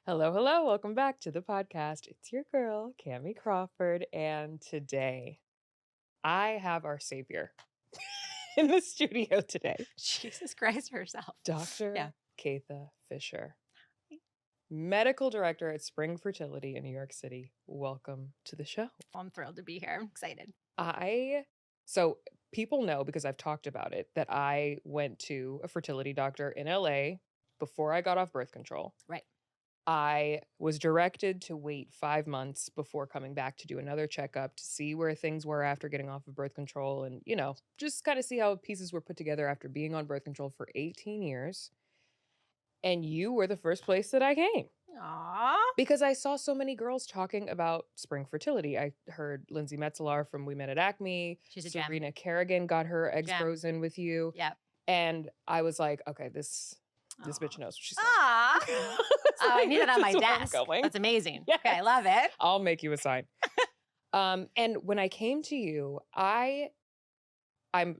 Hello, hello. Welcome back to the podcast. It's your girl, Kamie Crawford. And today I have our savior in the studio today, Jesus Christ herself. Dr. Catha Fischer, medical director at Spring Fertility in New York City. Welcome to the show. I'm thrilled to be here. I'm excited. So people know, because I've talked about it, that I went to a fertility doctor in LA before I got off birth control. Right. I was directed to wait 5 months before coming back to do another checkup to see where things were after getting off of birth control and, just kind of see how pieces were put together after being on birth control for 18 years. And you were the first place that I came. Aww. Because I saw so many girls talking about Spring Fertility. I heard Lindsay Metzelar from We Met at Acme. She's a Serena gem. Kerrigan got her eggs Gem. frozen with you. Yep. And I was like, okay, this bitch knows what she's talking Aww. I need it on my "This is where I'm desk. going." That's amazing. Yes. Okay, I love it. I'll make you a sign. And when I came to you, I know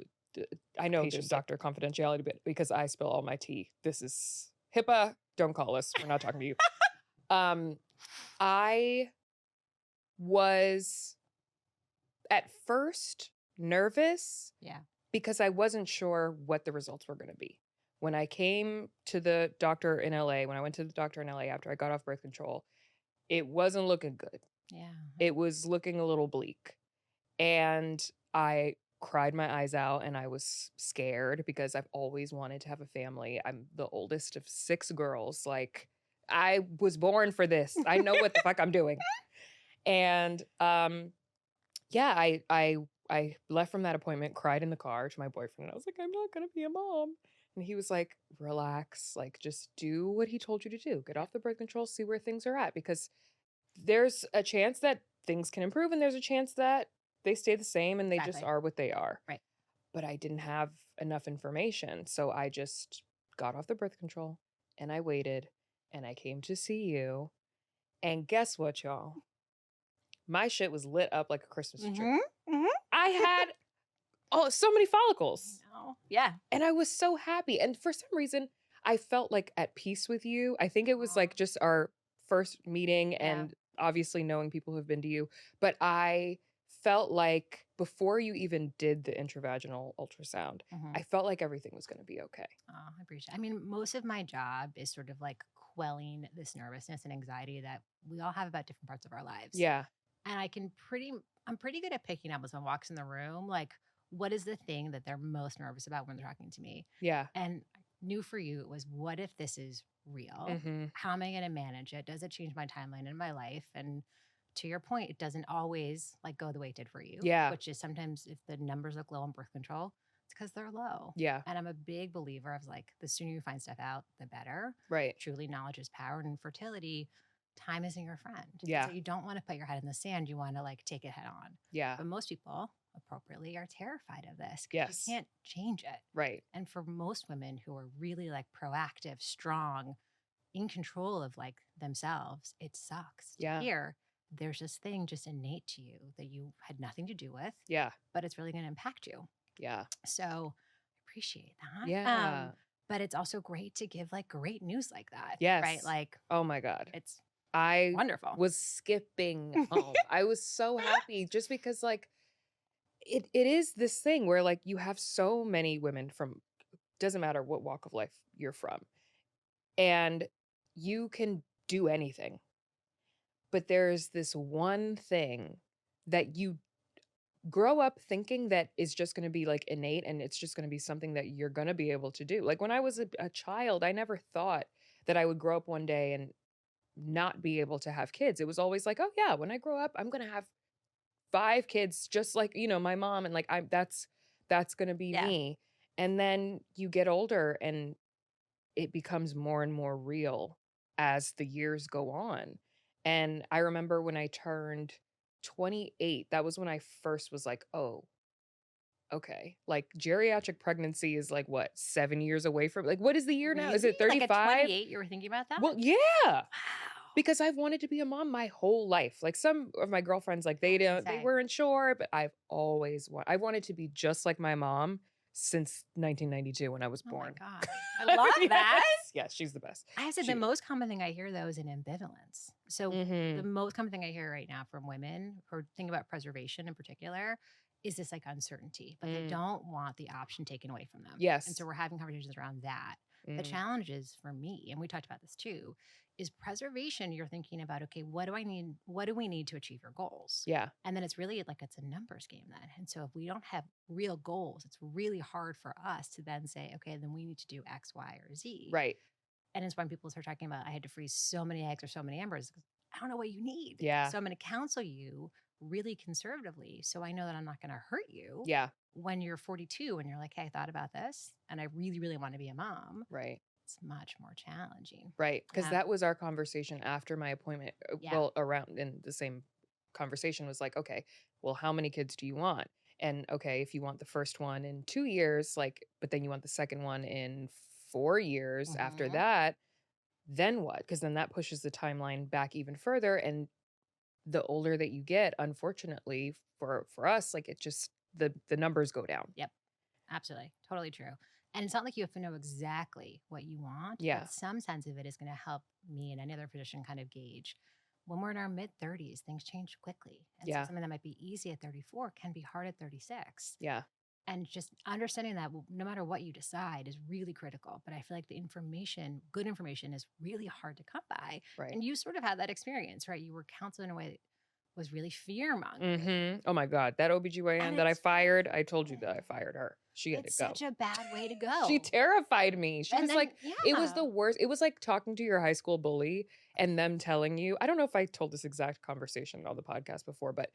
there's doctor confidentiality, but because I spill all my tea, this is HIPAA. Don't call us. We're not talking to you. I was at first nervous. Yeah. Because I wasn't sure what the results were going to be. When I came to the doctor in LA, when I went to the doctor in LA after I got off birth control, it wasn't looking good. Yeah. It was looking a little bleak. And I cried my eyes out and I was scared because I've always wanted to have a family. I'm the oldest of 6 girls. Like, I was born for this. I know what the fuck I'm doing. And I left from that appointment, cried in the car to my boyfriend. And I was like, I'm not going to be a mom. And he was like, relax, like just do what he told you to do. Get off the birth control, see where things are at. Because there's a chance that things can improve and there's a chance that they stay the same and they just are what they are. Right. But I didn't have enough information. So I just got off the birth control and I waited and I came to see you. And guess what, y'all? My shit was lit up like a Christmas tree. Mm-hmm. I had so many follicles. Yeah. And I was so happy. And for some reason, I felt like at peace with you. I think it was like just our first meeting and obviously knowing people who've been to you. But I felt like before you even did the intravaginal ultrasound, I felt like everything was going to be okay. Oh, I appreciate it. I mean, most of my job is sort of like quelling this nervousness and anxiety that we all have about different parts of our lives. Yeah. And I'm pretty good at picking up when someone walks in the room, like, what is the thing that they're most nervous about when they're talking to me? Yeah. And I knew for you, it was, what if this is real? Mm-hmm. How am I going to manage it? Does it change my timeline in my life? And to your point, it doesn't always like go the way it did for you. Yeah. Which is sometimes if the numbers look low on birth control, it's because they're low. Yeah. And I'm a big believer of like, the sooner you find stuff out, the better. Right. Truly, knowledge is power. And in fertility, time isn't your friend. Yeah. So you don't want to put your head in the sand. You want to like take it head on. Yeah. But most people appropriately are terrified of this. Yes. You can't change it. Right. And for most women who are really like proactive, strong, in control of like themselves, it sucks to hear there's this thing just innate to you that you had nothing to do with. Yeah. But it's really going to impact you. Yeah. So I appreciate that. Yeah. But it's also great to give like great news like that. Yes. Right. Like, oh my God. It's wonderful. I was skipping home. I was so happy just because like it is this thing where like you have so many women from, doesn't matter what walk of life you're from, and you can do anything. But there's this one thing that you grow up thinking that is just going to be like innate and it's just going to be something that you're going to be able to do. Like when I was a child, I never thought that I would grow up one day and not be able to have kids. It was always like, oh yeah, when I grow up, I'm going to have 5 kids, just like, my mom. And like, that's going to be me. And then you get older and it becomes more and more real as the years go on. And I remember when I turned 28, that was when I first was like, oh, okay. Like geriatric pregnancy is like what, 7 years away from, like, what is the year now? Is it 35? Like at 28, you were thinking about that? Well, yeah. Wow. Because I've wanted to be a mom my whole life. Like some of my girlfriends, like they weren't sure, but I've always I wanted to be just like my mom since 1992 when I was born. Oh my God. I love that. Yes, she's the best. I have said the most common thing I hear, though, is an ambivalence. So the most common thing I hear right now from women who are thinking about preservation in particular is this like uncertainty, but they don't want the option taken away from them. Yes. And so we're having conversations around that. The challenge is for me, and we talked about this too, is preservation. You're thinking about, okay, what do I need? What do we need to achieve your goals? Yeah. And then it's really like it's a numbers game then. And so if we don't have real goals, it's really hard for us to then say, okay, then we need to do X, Y, or Z. Right. And it's when people start talking about, I had to freeze so many eggs or so many embryos. I don't know what you need. Yeah. So I'm going to counsel you really conservatively. So I know that I'm not going to hurt you. Yeah. When you're 42 and you're like, hey, I thought about this and I really, really want to be a mom. Right. It's much more challenging. Right. Because that was our conversation after my appointment. Yeah. Well, around in the same conversation was like, okay, well, how many kids do you want? And okay, if you want the first one in 2 years, like, but then you want the second one in 4 years after that, then what? Because then that pushes the timeline back even further. And the older that you get, unfortunately for us, like it just the numbers go down. Yep. Absolutely. Totally true. And it's not like you have to know exactly what you want. Yeah. But some sense of it is going to help me and any other physician kind of gauge. When we're in our mid 30s, things change quickly. And so something that might be easy at 34 can be hard at 36. Yeah. And just understanding that no matter what you decide is really critical. But I feel like the information, good information, is really hard to come by. Right. And you sort of had that experience, right? You were counseled in a way that was really fear-mongering. Oh my God. That OBGYN that I fired, I told you that I fired her. She had to go. It's such a bad way to go. She terrified me. She was like, it was the worst. It was like talking to your high school bully and them telling you, I don't know if I told this exact conversation on the podcast before, but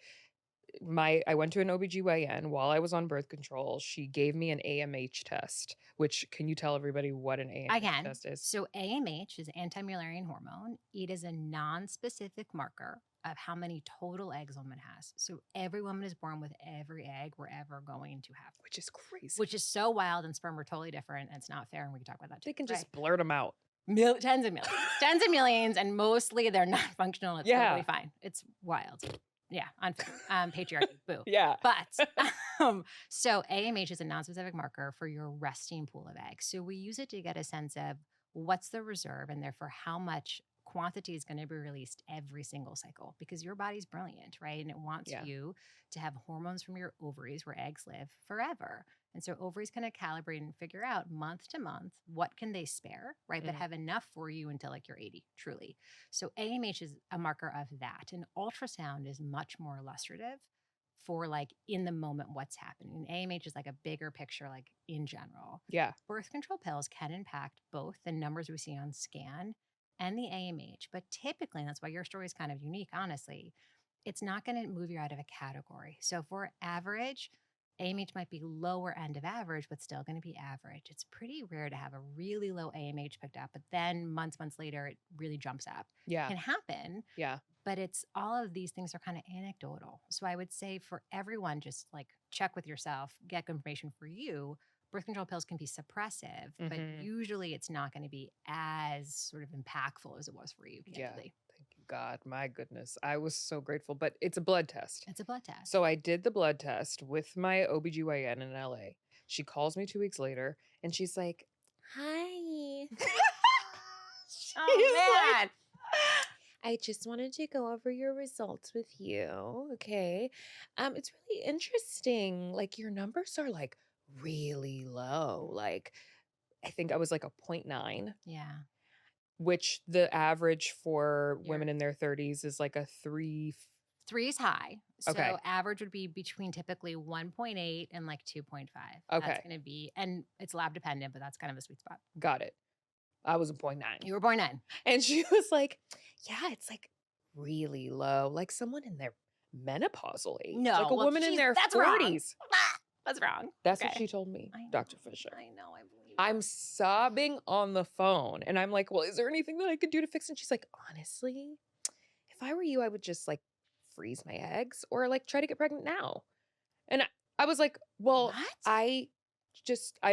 I went to an OBGYN while I was on birth control. She gave me an AMH test, which can you tell everybody what an AMH test is? So AMH is anti-Mullerian hormone. It is a non-specific marker of how many total eggs a woman has. So every woman is born with every egg we're ever going to have. Which is crazy. Which is so wild, and sperm are totally different, and it's not fair, and we can talk about that too. They can just blurt them out. Tens of millions. Tens of millions, and mostly they're not functional. It's totally fine. It's wild. Yeah, unfair. Patriarchy, boo. Yeah. But so AMH is a non-specific marker for your resting pool of eggs. So we use it to get a sense of what's the reserve and therefore how much quantity is going to be released every single cycle, because your body's brilliant, right? And it wants you to have hormones from your ovaries where eggs live forever. And so ovaries kind of calibrate and figure out month to month, what can they spare, right? But have enough for you until like you're 80, truly. So AMH is a marker of that. And ultrasound is much more illustrative for like in the moment what's happening. AMH is like a bigger picture, like in general. Yeah. Birth control pills can impact both the numbers we see on scan and the AMH. But typically, and that's why your story is kind of unique, honestly, it's not going to move you out of a category. So for average, AMH might be lower end of average, but still going to be average. It's pretty rare to have a really low AMH picked up, but then months later, it really jumps up. Yeah. It can happen. Yeah. But it's all of these things are kind of anecdotal. So I would say for everyone, just like check with yourself, get good information for you. Birth control pills can be suppressive, but usually it's not going to be as sort of impactful as it was for you. Yeah. Thank you, God. My goodness. I was so grateful, but it's a blood test. It's a blood test. So I did the blood test with my OBGYN in LA. She calls me 2 weeks later and she's like, hi. Oh, man. Like, I just wanted to go over your results with you. Okay. It's really interesting. Like your numbers are like really low. Like I think I was like a 0.9. Yeah. Which the average for women in their 30s is like a 3. 3 is high. So okay. Average would be between typically 1.8 and like 2.5. Okay. That's going to be, and it's lab dependent, but that's kind of a sweet spot. Got it. I was a 0.9. You were 0.9. And she was like, yeah, it's like really low. Like someone in their menopausal age. No. Like a woman in their 40s. Wrong. That's wrong. That's what she told me, Dr. Fisher. I know, I believe I'm sobbing on the phone. And I'm like, well, is there anything that I could do to fix it? And she's like, honestly, if I were you, I would just like freeze my eggs or like try to get pregnant now. And I was like, well, what? I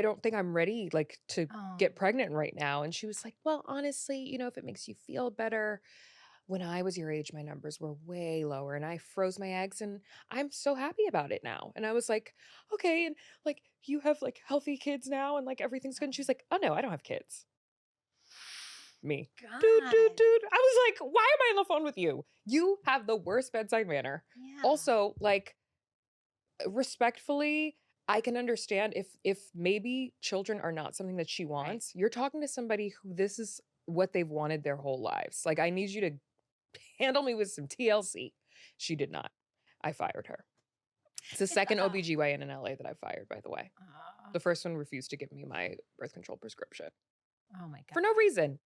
don't think I'm ready like to get pregnant right now. And she was like, well, honestly, you know, if it makes you feel better, when I was your age, my numbers were way lower and I froze my eggs and I'm so happy about it now. And I was like, okay. And like, you have like healthy kids now and like everything's good. And she was like, oh no, I don't have kids. me. God. Dude. I was like, why am I on the phone with you? You have the worst bedside manner. Yeah. Also, like, respectfully, I can understand if maybe children are not something that she wants. You're talking to somebody who this is what they've wanted their whole lives. Like, I need you to handle me with some TLC. She did not. I fired her. It's the second OBGYN in LA that I fired, by the way. The first one refused to give me my birth control prescription. Oh my God. For no reason.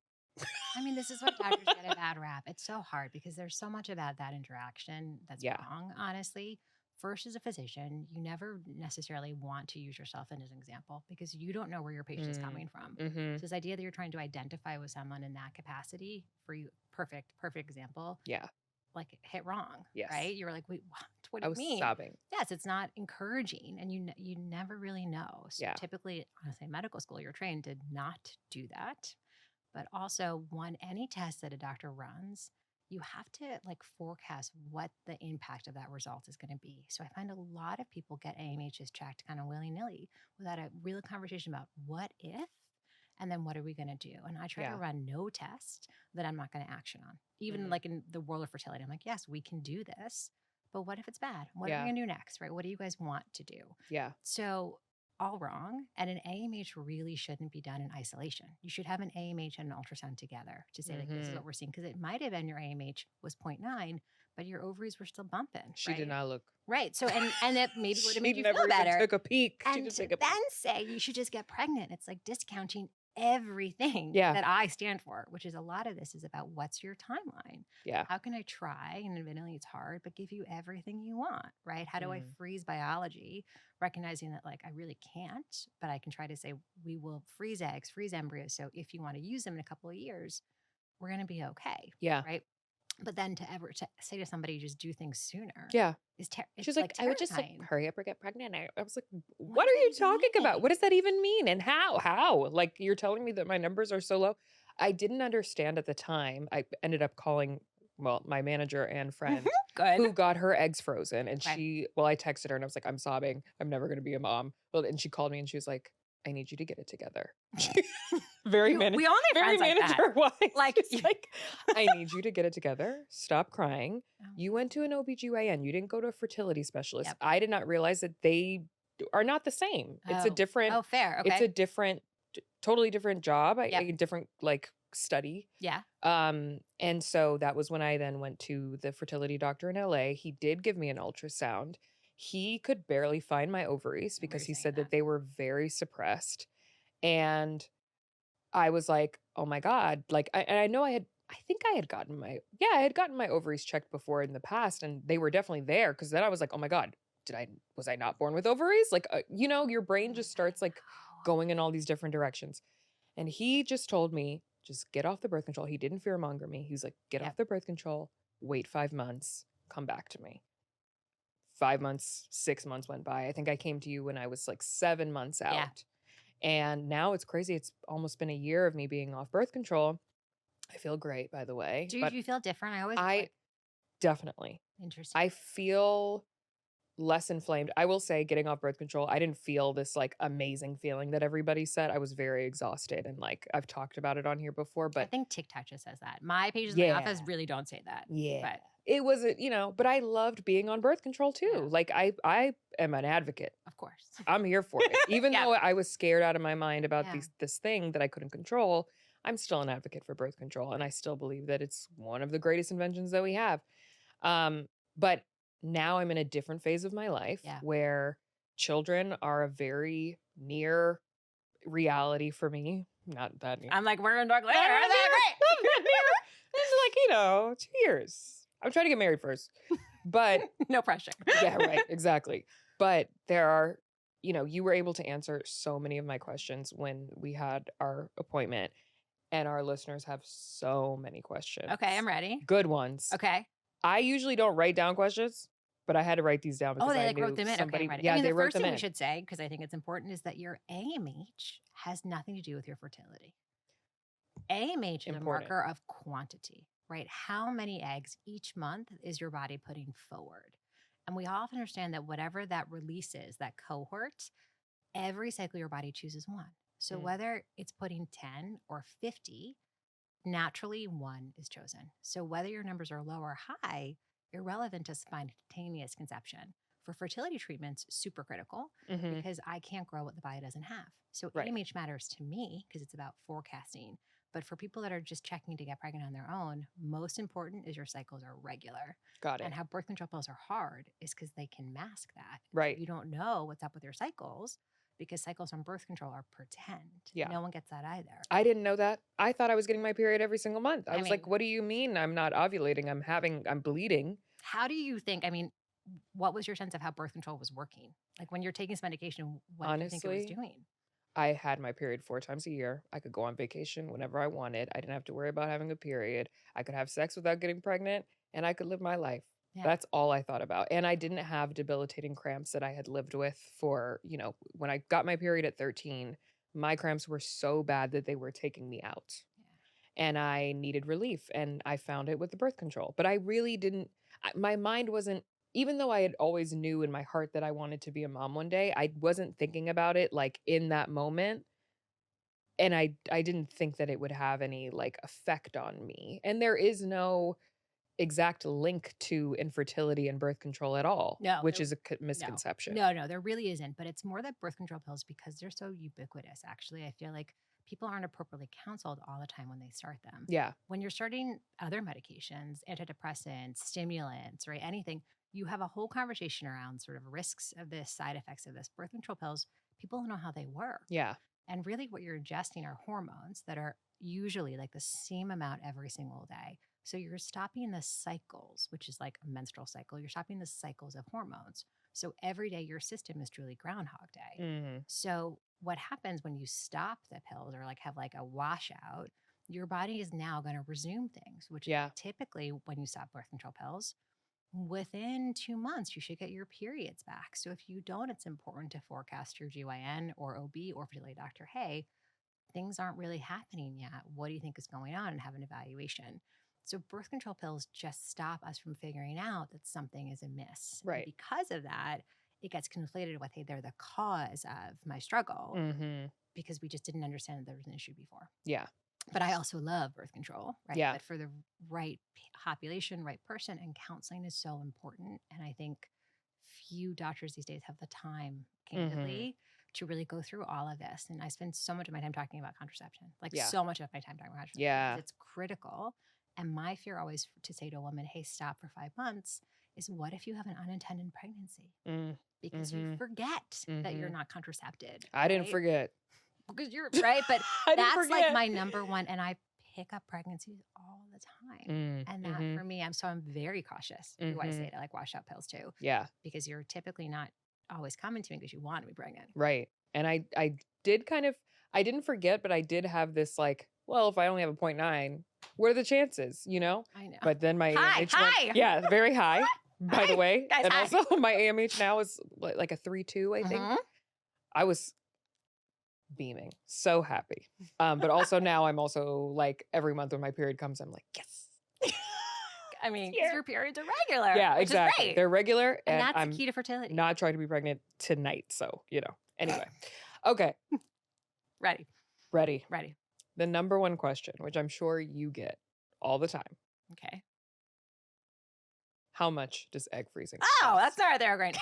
I mean, this is what doctors get a bad rap. It's so hard because there's so much about that interaction that's wrong, honestly. First, as a physician, you never necessarily want to use yourself as an example because you don't know where your patient's coming from. Mm-hmm. So this idea that you're trying to identify with someone in that capacity for you, perfect example. Yeah. Like hit wrong, yes. right? You were like, wait, what do you mean? I was sobbing. Yes, it's not encouraging and you never really know. So typically, honestly, medical school, you're trained to not do that. But also, any test that a doctor runs, you have to like forecast what the impact of that result is going to be. So I find a lot of people get AMHs checked kind of willy-nilly without a real conversation about what if, and then what are we going to do? And I try to run no test that I'm not going to action on. Even like in the world of fertility, I'm like, yes, we can do this, but what if it's bad? What are we going to do next, right? What do you guys want to do? Yeah. So all wrong. And an AMH really shouldn't be done in isolation. You should have an AMH and an ultrasound together to say, like, this is what we're seeing. Because it might have been your AMH was 0.9, but your ovaries were still bumping. She did not look. Right. So, and it maybe would have made you never feel better. Took a peek. And to then say you should just get pregnant. It's like discounting everything that I stand for, which is a lot of this is about what's your timeline. Yeah. How can I try? And admittedly, it's hard, but give you everything you want, right? How do I freeze biology, recognizing that like I really can't, but I can try to say we will freeze eggs, freeze embryos. So if you want to use them in a couple of years, we're going to be okay. Yeah. Right. But then to say to somebody, just do things sooner. Yeah. She's like, terrifying. I would just like hurry up or get pregnant. I was like, what are you talking about? What does that even mean? And how? Like, you're telling me that my numbers are so low. I didn't understand at the time. I ended up calling, my manager and friend who got her eggs frozen. And I texted her and I was like, I'm sobbing. I'm never going to be a mom. Well, and she called me and she was like, I need you to get it together. Very we only very manager like that. Like, I need you to get it together. Stop crying. You went to an OBGYN. You didn't go to a fertility specialist. Yep. I did not realize that they are not the same. It's a different. Oh, fair. Okay. It's a different, totally different job. A different like study. Yeah. And so that was when I then went to the fertility doctor in LA. He did give me an ultrasound. He could barely find my ovaries because he said that they were very suppressed. And I was like, oh my God. Like, I know I think I had gotten my ovaries checked before in the past and they were definitely there. Cause then I was like, oh my God, was I not born with ovaries? Like, your brain just starts like going in all these different directions. And he just told me, just get off the birth control. He didn't fearmonger me. He was like, get off the birth control, wait 5 months, come back to me. 5 months, 6 months went by. I think I came to you when I was like 7 months out. Yeah. And now it's crazy. It's almost been a year of me being off birth control. I feel great, by the way. Do you feel different? Definitely. Interesting. I feel less inflamed. I will say getting off birth control, I didn't feel this like amazing feeling that everybody said. I was very exhausted and like I've talked about it on here before, but I think TikTok just says that. My pages in the office really don't say that. Yeah. But it was, but I loved being on birth control too. Yeah. Like I am an advocate. Of course. I'm here for it. Even though I was scared out of my mind about this thing that I couldn't control, I'm still an advocate for birth control. And I still believe that it's one of the greatest inventions that we have. But now I'm in a different phase of my life where children are a very near reality for me. Not that near. I'm like, we're going to talk later. Isn't that near? It's like, 2 years. I'm trying to get married first, but no pressure. Yeah, right. Exactly. But there are, you were able to answer so many of my questions when we had our appointment, and our listeners have so many questions. Okay, I'm ready. Good ones. Okay. I usually don't write down questions, but I had to write these down because they wrote them in. Somebody, okay, yeah, they wrote them in. The first thing we should say, because I think it's important, is that your AMH has nothing to do with your fertility. AMH is a marker of quantity, right? How many eggs each month is your body putting forward? And we all understand that whatever that release is, that cohort, every cycle your body chooses one. So whether it's putting 10 or 50, naturally one is chosen. So whether your numbers are low or high, irrelevant to spontaneous conception. For fertility treatments, super critical Mm-hmm. because I can't grow what the body doesn't have. So Right. AMH matters to me because it's about forecasting. But for people that are just checking to get pregnant on their own, most important is your cycles are regular. Got it. And how birth control pills are hard is because they can mask that. Right. You don't know what's up with your cycles because cycles on birth control are pretend. Yeah. No one gets that either. I didn't know that. I thought I was getting my period every single month. I was mean, like, what do you mean I'm not ovulating? I'm bleeding. How do you think, what was your sense of how birth control was working? Like when you're taking this medication, what do you think it was doing? I had my period 4 times a year. I could go on vacation whenever I wanted. I didn't have to worry about having a period. I could have sex without getting pregnant, and I could live my life. Yeah. That's all I thought about. And I didn't have debilitating cramps that I had lived with for, when I got my period at 13, my cramps were so bad that they were taking me out. Yeah. And I needed relief, and I found it with the birth control. But I really didn't, my mind wasn't, even though I had always knew in my heart that I wanted to be a mom one day, I wasn't thinking about it like in that moment. And I didn't think that it would have any like effect on me. And there is no exact link to infertility and birth control at all, which is a misconception. No, there really isn't. But it's more that birth control pills, because they're so ubiquitous, actually, I feel like people aren't appropriately counseled all the time when they start them. Yeah. When you're starting other medications, antidepressants, stimulants, right, anything, you have a whole conversation around sort of risks of this, side effects of this. Birth control pills, people don't know how they work. Yeah. And really what you're ingesting are hormones that are usually like the same amount every single day. So you're stopping the cycles, which is like a menstrual cycle. You're stopping the cycles of hormones. So every day your system is truly Groundhog Day. Mm-hmm. So what happens when you stop the pills or like have like a washout, your body is now going to resume things, which typically when you stop birth control pills, within 2 months, you should get your periods back. So if you don't, it's important to forecast your GYN or OB or fertility doctor, hey, things aren't really happening yet. What do you think is going on? And have an evaluation. So birth control pills just stop us from figuring out that something is amiss. Right. And because of that, it gets conflated with, hey, they're the cause of my struggle because we just didn't understand that there was an issue before. Yeah. But I also love birth control, right? Yeah. But for the right population, right person, and counseling is so important. And I think few doctors these days have the time, candidly, to really go through all of this. And I spend so much of my time talking about contraception, so much of my time talking about contraception. Yeah. It's critical. And my fear always to say to a woman, hey, stop for 5 months, is what if you have an unintended pregnancy? Because you forget that you're not contracepted. I didn't forget. Because you're right, but that's like my number one. And I pick up pregnancies all the time. And that for me, I'm very cautious who I say to like wash out pills too. Yeah. Because you're typically not always coming to me because you want to be pregnant. Right. And I did I didn't forget, but I did have this like, well, if I only have a 0.9, what are the chances, I know. But then my AMH high. Yeah, very high, by the way. Guys, and also my AMH now is like a 3.2, I think. I was beaming, so happy. But also now I'm also like every month when my period comes, I'm like, yes. I mean, your periods are regular. Yeah, which exactly. Is great. They're regular. And that's I'm the key to fertility. Not trying to be pregnant tonight. So, anyway. Okay. Ready. The number one question, which I'm sure you get all the time. Okay. How much does egg freezing cost? Oh, that's not there, great.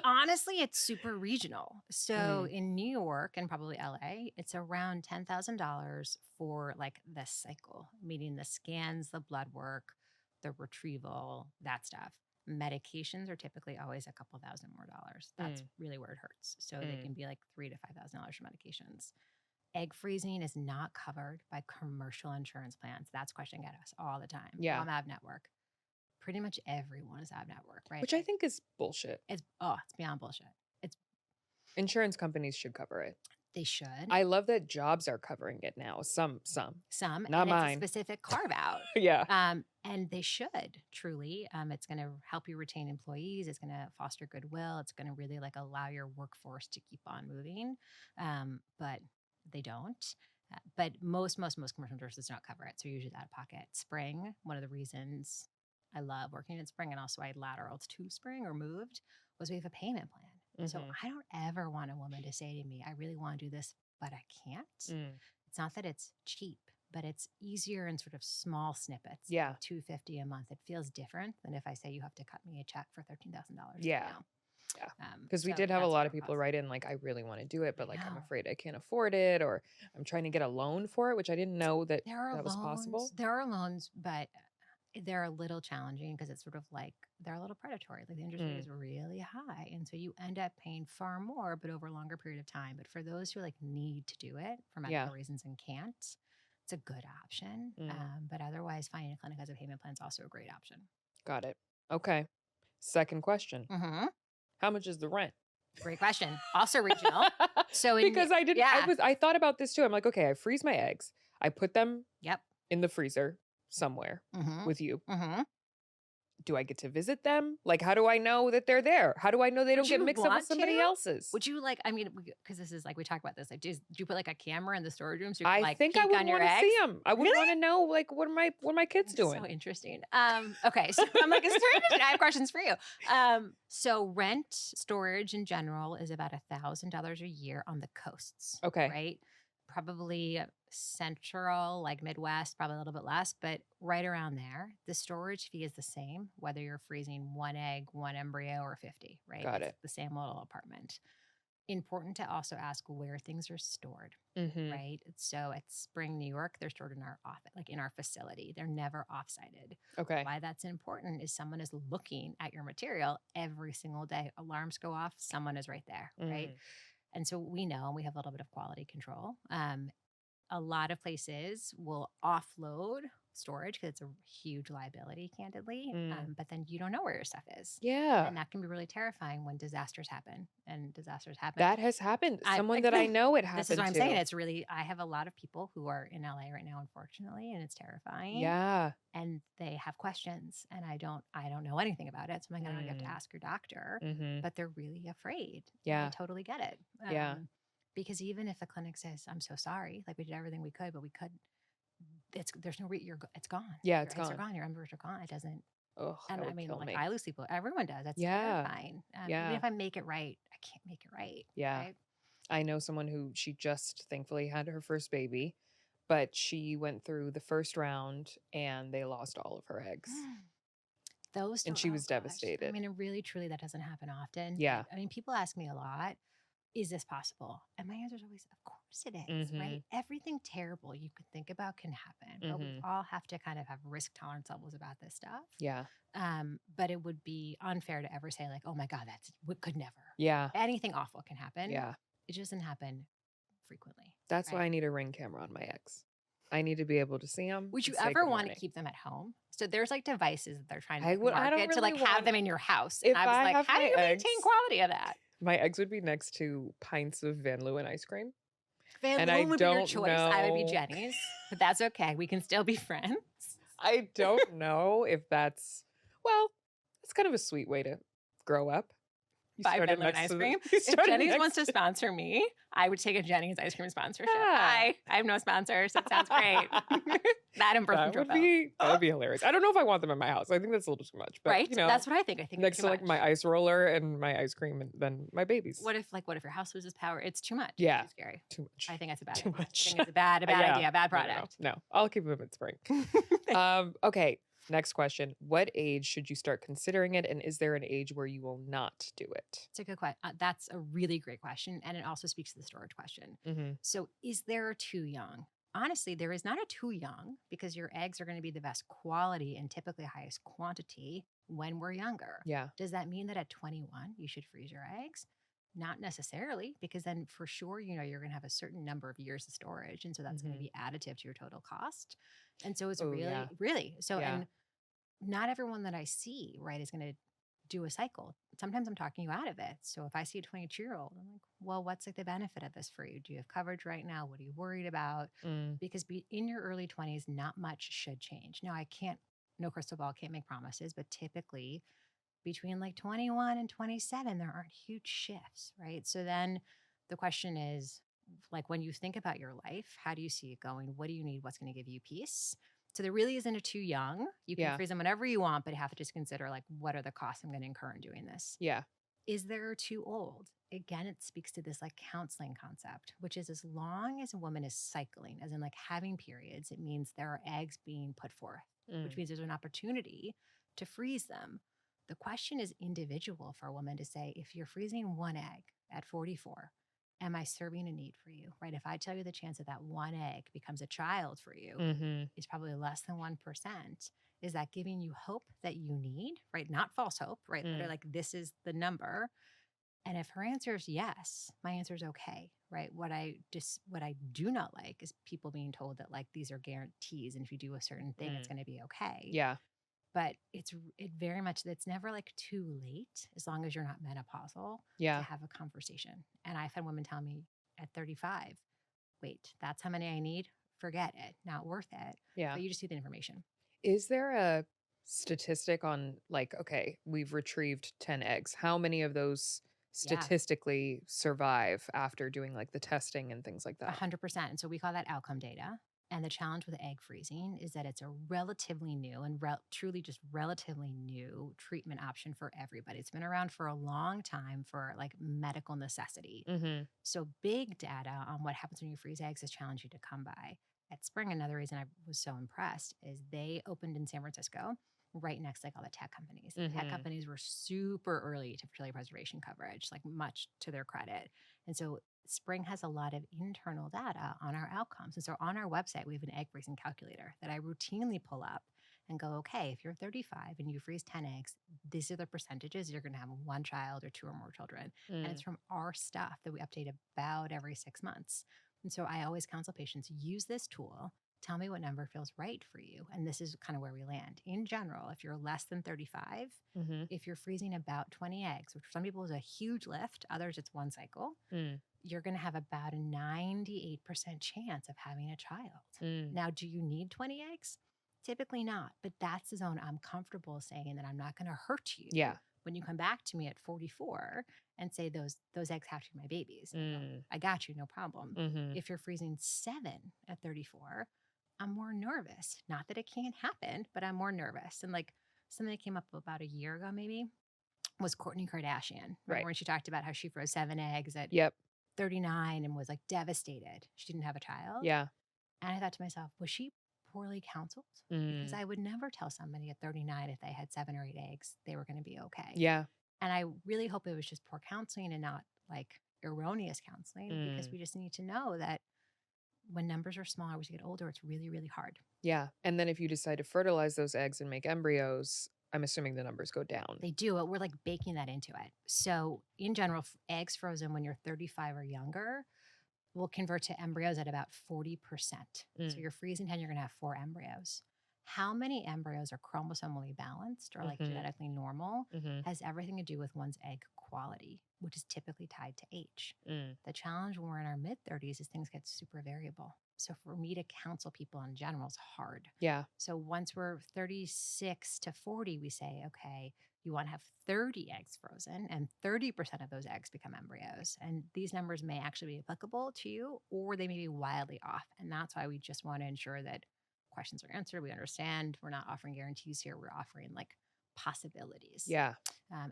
Honestly, it's super regional. So in New York and probably LA, it's around $10,000 for like the cycle, meaning the scans, the blood work, the retrieval, that stuff. Medications are typically always a couple thousand more dollars. That's really where it hurts. So they can be like $3,000 to $5,000 for medications. Egg freezing is not covered by commercial insurance plans. That's a question I get us all the time. Yeah. I'm Av Network. Pretty much everyone is Av Network, right? Which I think is bullshit. It's beyond bullshit. Insurance companies should cover it. They should. I love that jobs are covering it now. Some. Not and mine. It's a specific carve out. Yeah. And they should truly. It's going to help you retain employees. It's going to foster goodwill. It's going to really like allow your workforce to keep on moving. But they don't. But most commercial insurers don't cover it. So you're usually out of pocket. Spring, one of the reasons I love working at Spring, and also I lateraled to Spring or moved, was we have a payment plan. So I don't ever want a woman to say to me, I really want to do this, but I can't. It's not that it's cheap. but it's easier in sort of small snippets. Yeah. Like $250 a month. It feels different than if I say you have to cut me a check for $13,000. Yeah. Yeah. Because we So did have a that's lot more of people cost. write in like, I really want to do it, but I like, I'm know. afraid I can't afford it, or I'm trying to get a loan for it, which I didn't know that that was possible. There are loans, but they're a little challenging because it's sort of like they're a little predatory. Like the interest rate is really high. And so you end up paying far more, but over a longer period of time. But for those who like need to do it for medical reasons and can't, it's a good option. But otherwise, finding a clinic as a payment plan is also a great option. Got it. Okay. Second question. Mm-hmm. How much is the rent? Great question. Also regional. So because I thought about this too. I'm like, okay, I freeze my eggs. I put them in the freezer somewhere with you. Do I get to visit them? Like, how do I know that they're there? How do I know they don't get mixed up with somebody else's? Would you like, I mean, because this is like, we talk about this, like, do you put like a camera in the storage room so you can like think peek I would on your want to eggs? see them. I would want to know like what are my kids doing? So interesting. Okay. So I'm like, it's very interesting. I have questions for you. So rent storage in general is about $1,000 a year on the coasts. Okay. Right. Probably central, like Midwest, probably a little bit less, but right around there. The storage fee is the same, whether you're freezing one egg, one embryo, or 50, right? Got It's it. the same little apartment. Important to also ask where things are stored, right? So at Spring, New York, they're stored in our office, like in our facility. They're never off-sited. Okay. Why that's important is someone is looking at your material every single day. Alarms go off, someone is right there, right? And so we know, and we have a little bit of quality control. A lot of places will offload storage because it's a huge liability, candidly. But then you don't know where your stuff is. Yeah. And that can be really terrifying when disasters happen. And disasters happen. That has happened. Someone that I know it happened to. This is what I'm saying. It's really, I have a lot of people who are in LA right now, unfortunately, and it's terrifying. Yeah. And they have questions, and I don't know anything about it. So I'm like, you have to ask your doctor. But they're really afraid. Yeah. I totally get it. Yeah. Because even if the clinic says, I'm so sorry, like we did everything we could, but we could, there's no, it's gone. Yeah, Your it's eggs gone. are gone. Your embryos are gone. It doesn't. Ugh, And that I would mean, kill like me. I lose people. Everyone does. That's terrifying. Even if I make it right, I can't make it right. Yeah. Right? I know someone who she just thankfully had her first baby, but she went through the first round and they lost all of her eggs. And she was devastated. I mean, and really, truly, that doesn't happen often. Yeah. But, I mean, people ask me a lot, is this possible? And my answer is always, of course it is, right? Everything terrible you could think about can happen. But we all have to kind of have risk tolerance levels about this stuff. Yeah. But it would be unfair to ever say like, oh my God, could never. Yeah. Anything awful can happen. Yeah. It just doesn't happen frequently. That's why I need a Ring camera on my eggs. I need to be able to see them. Would you ever want to keep them at home? So there's like devices that they're trying to market to like have them in your house. And I was like, how do you maintain quality of that? My eggs would be next to pints of Van Leeuwen ice cream. Van Leeuwen would be your choice. I would be Jenny's, but that's okay. We can still be friends. I don't know if that's kind of a sweet way to grow up. Buy Van Leeuwen ice cream. If Jenny's wants to sponsor me, I would take a Jenny's ice cream sponsorship. I have no sponsors. It sounds great. That and birth control. That would be hilarious. I don't know if I want them in my house. I think that's a little too much. But, right? That's what I think. I think next to like my ice roller and my ice cream and then my babies. What if your house loses power? It's too much. Yeah. It's too scary. Too much. I think that's a bad too idea. much. I think it's a bad idea. Bad product. No, I'll keep them in Spring. Okay. Next question. What age should you start considering it? And is there an age where you will not do it? It's a good question. That's a really great question. And it also speaks to the storage question. So is there too young? Honestly, there is not a too young because your eggs are going to be the best quality and typically highest quantity when we're younger. Yeah. Does that mean that at 21, you should freeze your eggs? Not necessarily, because then for sure, you're going to have a certain number of years of storage. And so that's going to be additive to your total cost. And so it's really. So, and not everyone that I see, right, is going to do a cycle. Sometimes I'm talking you out of it. So if I see a 22-year-old, I'm like, well, what's like the benefit of this for you? Do you have coverage right now? What are you worried about? Because in your early 20s, not much should change. Now, no crystal ball, can't make promises, but typically between like 21 and 27, there aren't huge shifts, right? So then the question is, like, when you think about your life, how do you see it going? What do you need? What's going to give you peace? So there really isn't a too young. You can freeze them whenever you want, but you have to just consider like, what are the costs I'm going to incur in doing this? Yeah. Is there too old? Again, it speaks to this like counseling concept, which is as long as a woman is cycling, as in like having periods, it means there are eggs being put forth, which means there's an opportunity to freeze them. The question is individual for a woman to say, if you're freezing one egg at 44, am I serving a need for you, right? If I tell you the chance that that one egg becomes a child for you is probably less than 1%, is that giving you hope that you need, right? Not false hope, right? Literally like this is the number. And if her answer is yes, my answer is okay, right? What I do not like is people being told that like these are guarantees, and if you do a certain thing, it's going to be okay. Yeah. But it very much, it's never like too late as long as you're not menopausal to have a conversation. And I've had women tell me at 35, wait, that's how many I need? Forget it. Not worth it. Yeah. But you just see the information. Is there a statistic on like, okay, we've retrieved 10 eggs. How many of those statistically survive after doing like the testing and things like that? 100%. And so we call that outcome data. And the challenge with egg freezing is that it's a relatively new and truly just relatively new treatment option for everybody. It's been around for a long time for like medical necessity. So big data on what happens when you freeze eggs is challenging to come by. At Spring, another reason I was so impressed is they opened in San Francisco right next to like all the tech companies. The tech companies were super early to fertility preservation coverage, like much to their credit. And so Spring has a lot of internal data on our outcomes. And so on our website, we have an egg freezing calculator that I routinely pull up and go, okay, if you're 35 and you freeze 10 eggs, these are the percentages you're going to have one child or two or more children. And it's from our stuff that we update about every 6 months. And so I always counsel patients, use this tool. Tell me what number feels right for you. And this is kind of where we land. In general, if you're less than 35, if you're freezing about 20 eggs, which for some people is a huge lift, others it's one cycle, you're going to have about a 98% chance of having a child. Now, do you need 20 eggs? Typically not, but that's the zone I'm comfortable saying that I'm not going to hurt you. Yeah. When you come back to me at 44 and say those eggs have to be my babies, I got you, no problem. If you're freezing 7 at 34, I'm more nervous. Not that it can't happen, but I'm more nervous. And like something that came up about a year ago maybe was Kourtney Kardashian. Remember when she talked about how she froze 7 eggs at 39 and was like devastated. She didn't have a child. Yeah. And I thought to myself, was she poorly counseled? Because I would never tell somebody at 39 if they had 7 or 8 eggs, they were going to be okay. Yeah. And I really hope it was just poor counseling and not like erroneous counseling, because we just need to know that when numbers are smaller, as you get older, it's really, really hard. Yeah. And then if you decide to fertilize those eggs and make embryos, I'm assuming the numbers go down. They do. We're like baking that into it. So in general, eggs frozen when you're 35 or younger will convert to embryos at about 40%. So you're freezing 10, you're going to have 4 embryos. How many embryos are chromosomally balanced or like genetically normal has everything to do with one's egg quality, which is typically tied to age. The challenge when we're in our mid-30s is things get super variable. So for me to counsel people in general is hard. Yeah. So once we're 36 to 40, we say, okay, you want to have 30 eggs frozen and 30% of those eggs become embryos. And these numbers may actually be applicable to you, or they may be wildly off. And that's why we just want to ensure that questions are answered. We understand we're not offering guarantees here. We're offering like possibilities. Yeah.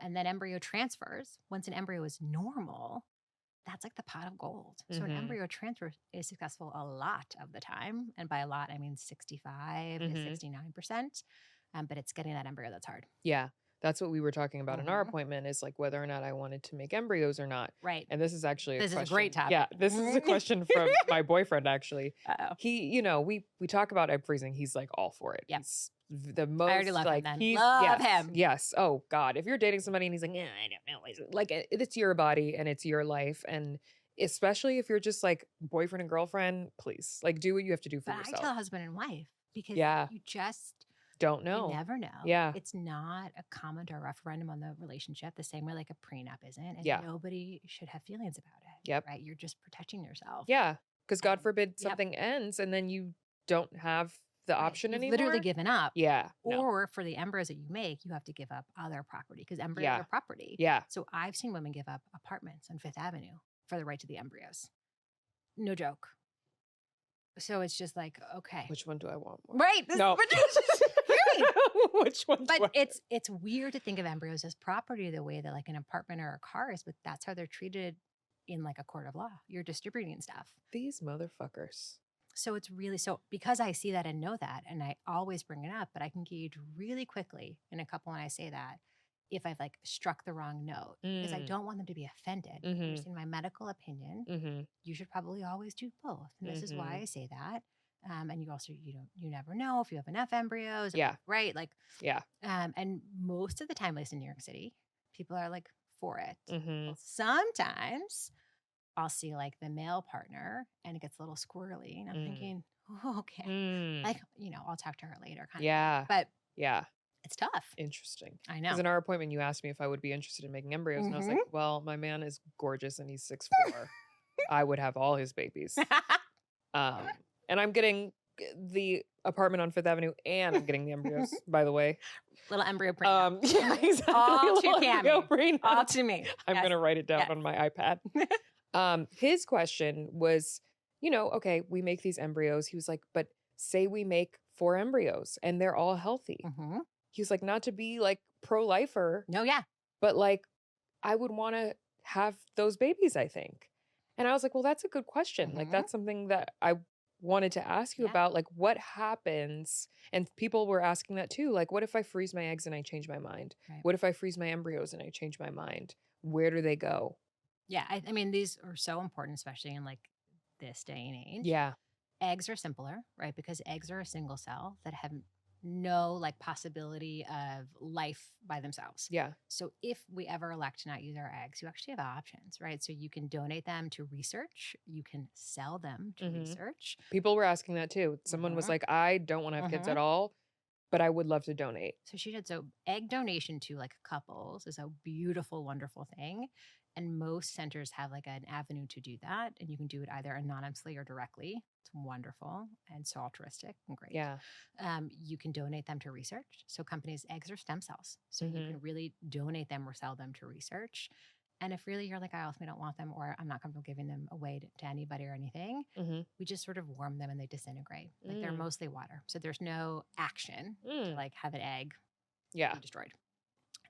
And then embryo transfers. Once an embryo is normal, that's like the pot of gold. So an embryo transfer is successful a lot of the time. And by a lot, I mean 65 to 69%. But it's getting that embryo that's hard. Yeah. That's what we were talking about in our appointment, is like whether or not I wanted to make embryos or not. Right. And this is actually This is a great topic. Yeah. This is a question from my boyfriend, actually. Uh-oh. He, you know, we talk about egg freezing. He's like all for it. Yep. He's the most I already love like him then. he's Love yes, him. Yes. Oh God. If you're dating somebody and he's like, I don't know. Like it's your body and it's your life. And especially if you're just like boyfriend and girlfriend, please like do what you have to do for yourself. I tell husband and wife because you just don't know. You never know. Yeah. It's not a comment or a referendum on the relationship the same way like a prenup isn't. And nobody should have feelings about it. Yep. Right. You're just protecting yourself. Yeah. Because God forbid something ends and then you don't have the option You've anymore. literally given up. Yeah. Or for the embryos that you make, you have to give up other property because embryos are property. Yeah. So I've seen women give up apartments on Fifth Avenue for the right to the embryos. No joke. So it's just like, okay. Which one do I want more? Right. No. Which one's But what? it's weird to think of embryos as property the way that like an apartment or a car is, but that's how they're treated in like a court of law. You're distributing stuff. These motherfuckers. So it's really so because I see that and know that, and I always bring it up, but I can gauge really quickly in a couple when I say that if I've like struck the wrong note because I don't want them to be offended. You're saying my medical opinion. You should probably always do both, and this is why I say that. And you also you never know if you have enough embryos. Yeah. Right. Like yeah. And most of the time, at least in New York City, people are like for it. Mm-hmm. Well, sometimes I'll see like the male partner and it gets a little squirrely. And I'm thinking, oh, okay. Like, I'll talk to her later. Kind of. But yeah. It's tough. Interesting. I know. Because in our appointment, you asked me if I would be interested in making embryos. And I was like, well, my man is gorgeous and he's 6'4". I would have all his babies. And I'm getting the apartment on Fifth Avenue and I'm getting the embryos, by the way. Little embryo brain. Yeah, exactly. All to Kamie. All to me. I'm going to write it down on my iPad. His question was, okay, we make these embryos. He was like, but say we make 4 embryos and they're all healthy. He was like, not to be like pro-lifer. No, yeah. But like, I would want to have those babies, I think. And I was like, well, that's a good question. Like, that's something that I wanted to ask you about. Like, what happens? And people were asking that too. Like, what if I freeze my eggs and I change my mind? Right. What if I freeze my embryos and I change my mind? Where do they go? Yeah. I mean, these are so important, especially in like this day and age. Yeah. Eggs are simpler, right? Because eggs are a single cell that have no like possibility of life by themselves. Yeah. So if we ever elect to not use our eggs, you actually have options, right? So you can donate them to research. You can sell them to research. People were asking that too. Someone was like, I don't want to have kids at all, but I would love to donate. So she did. So egg donation to like couples is a beautiful, wonderful thing. And most centers have like an avenue to do that. And you can do it either anonymously or directly. It's wonderful and so altruistic and great. Yeah. You can donate them to research. So companies, eggs are stem cells. So you can really donate them or sell them to research. And if really you're like, I ultimately don't want them or I'm not comfortable giving them away to anybody or anything, we just sort of warm them and they disintegrate. Like they're mostly water. So there's no action to like have an egg be destroyed.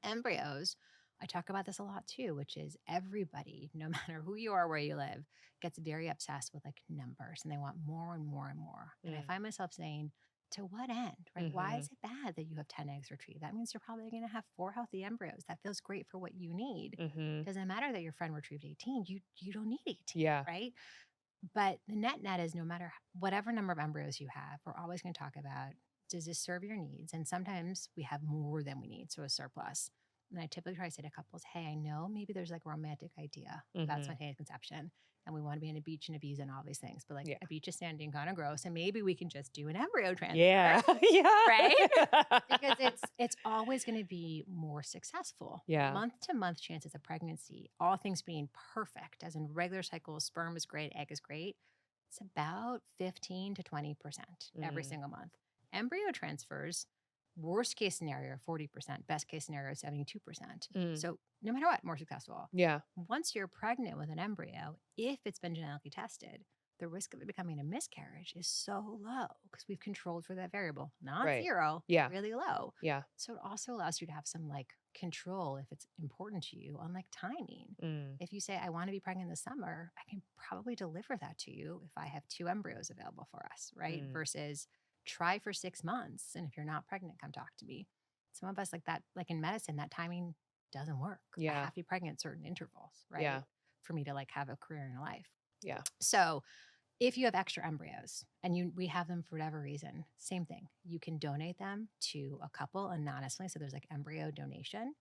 Embryos, I talk about this a lot too, which is everybody, no matter who you are, where you live, gets very obsessed with like numbers and they want more and more and more. And I find myself saying, to what end, right? Why is it bad that you have 10 eggs retrieved? That means you're probably going to have 4 healthy embryos. That feels great for what you need. Doesn't matter that your friend retrieved 18. You don't need 18, right? But the net is no matter whatever number of embryos you have, we're always going to talk about, does this serve your needs? And sometimes we have more than we need, so a surplus. And I typically try to say to couples, hey, I know maybe there's like a romantic idea about spontaneous conception and we want to be on a beach and a bees and all these things, but like a beach is standing kind of gross and maybe we can just do an embryo transfer. Yeah. Right? Because it's always going to be more successful. Yeah. Month to month chances of pregnancy, all things being perfect, as in regular cycles, sperm is great, egg is great. It's about 15 to 20% every single month. Embryo transfers, worst case scenario, 40%, best case scenario, 72%. So no matter what, more successful. Yeah. Once you're pregnant with an embryo, if it's been genetically tested, the risk of it becoming a miscarriage is so low because we've controlled for that variable. Not zero, really low. Yeah. So it also allows you to have some like control if it's important to you on like timing. If you say, I want to be pregnant this summer, I can probably deliver that to you if I have 2 embryos available for us, right? Versus try for 6 months. And if you're not pregnant, come talk to me. Some of us like that, like in medicine, that timing doesn't work. I have to be pregnant at certain intervals, right? Yeah. For me to like have a career in life. Yeah. So if you have extra embryos and we have them for whatever reason, same thing. You can donate them to a couple anonymously. So there's like embryo donation.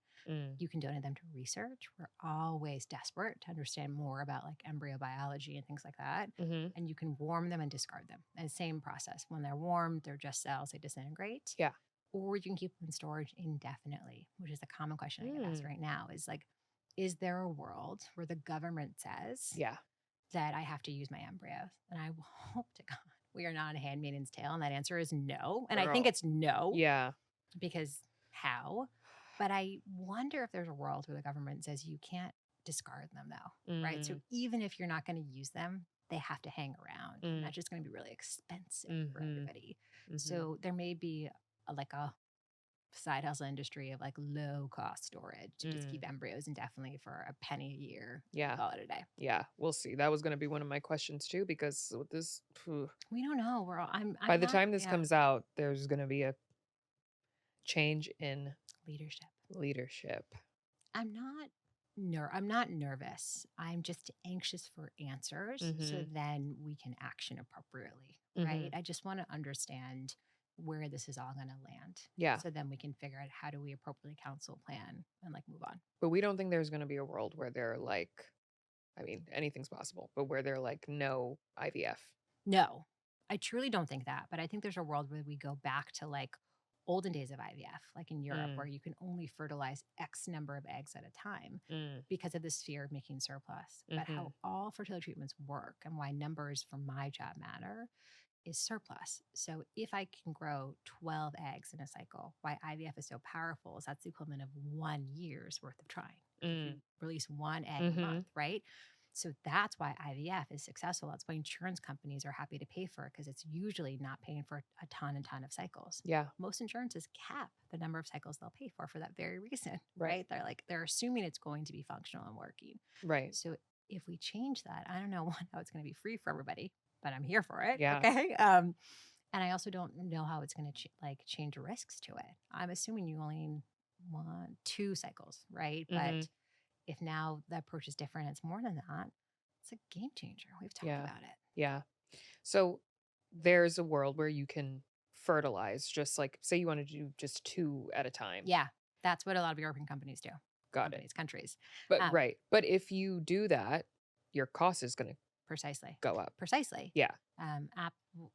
You can donate them to research. We're always desperate to understand more about like embryo biology and things like that. And you can warm them and discard them. And same process. When they're warm, they're just cells, they disintegrate. Yeah. Or you can keep them in storage indefinitely, which is a common question I get asked right now is like, is there a world where the government says that I have to use my embryos? And I hope to God we are not a handmaid's tale. And that answer is no. And I think it's no. Yeah. Because how? But I wonder if there's a world where the government says you can't discard them though, right? So even if you're not going to use them, they have to hang around. And that's just going to be really expensive for everybody. So there may be like a side hustle industry of like low cost storage to just keep embryos indefinitely for a penny a year. Yeah. Call it a day. Yeah. We'll see. That was going to be one of my questions too, because with this, We don't know. I'm by the time this comes out, there's going to be a change in leadership. I'm not nervous. I'm just anxious for answers so then we can action appropriately, right? I just want to understand where this is all going to land. Yeah. So then we can figure out how do we appropriately counsel, plan, and like move on. But we don't think there's going to be a world where they're like, I mean, anything's possible, but where they're like, no IVF. No, I truly don't think that. But I think there's a world where we go back to like olden days of IVF, like in Europe, where you can only fertilize X number of eggs at a time because of this fear of making surplus. But how all fertility treatments work and why numbers for my job matter is surplus. So if I can grow 12 eggs in a cycle, why IVF is so powerful is that's the equivalent of 1 year's worth of trying. You release one egg a month, right? So that's why IVF is successful. That's why insurance companies are happy to pay for it because it's usually not paying for a ton of cycles. Yeah. Most insurances cap the number of cycles they'll pay for that very reason, right? They're assuming it's going to be functional and working. Right. So if we change that, I don't know how it's going to be free for everybody, but I'm here for it. Yeah. Okay. And I also don't know how it's going to change risks to it. I'm assuming you only want 2 cycles, right? But if now the approach is different, it's more than that. It's a game changer. We've talked about it. Yeah. So there's a world where you can fertilize, just like, say you want to do just 2 at a time. Yeah. That's what a lot of European companies do. Got it. Countries. But right. But if you do that, your cost is going to go up. Precisely. Yeah.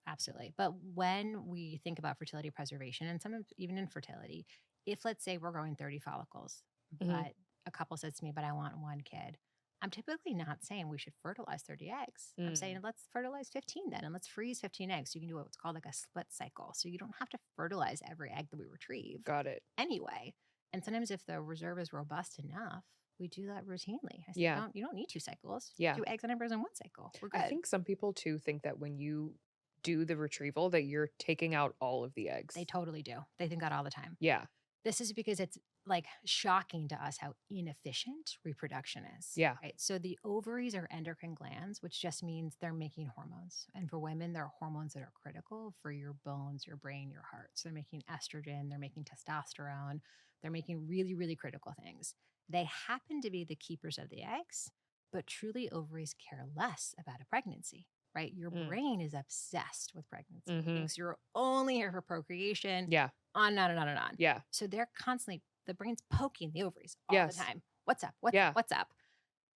Absolutely. But when we think about fertility preservation and sometimes even infertility, if let's say we're growing 30 follicles, but a couple says to me, but I want 1 kid. I'm typically not saying we should fertilize 30 eggs. I'm saying let's fertilize 15 then, and let's freeze 15 eggs. So you can do what's called like a split cycle. So you don't have to fertilize every egg that we retrieve. Got it. Anyway. And sometimes if the reserve is robust enough, we do that routinely. I say, you don't need 2 cycles. Yeah. 2 eggs and embryos in 1 cycle. We're good. I think some people too think that when you do the retrieval that you're taking out all of the eggs. They totally do. They think that all the time. Yeah. This is because it's like shocking to us how inefficient reproduction is. Yeah. Right. So the ovaries are endocrine glands, which just means they're making hormones. And for women, they're hormones that are critical for your bones, your brain, your heart. So they're making estrogen, they're making testosterone, they're making really, really critical things. They happen to be the keepers of the eggs, but truly ovaries care less about a pregnancy. Right? Your brain is obsessed with pregnancy. Thinks you're only here for procreation. Yeah. On and on and on and on. Yeah. So they're constantly, the brain's poking the ovaries all the time. What's up? What's up?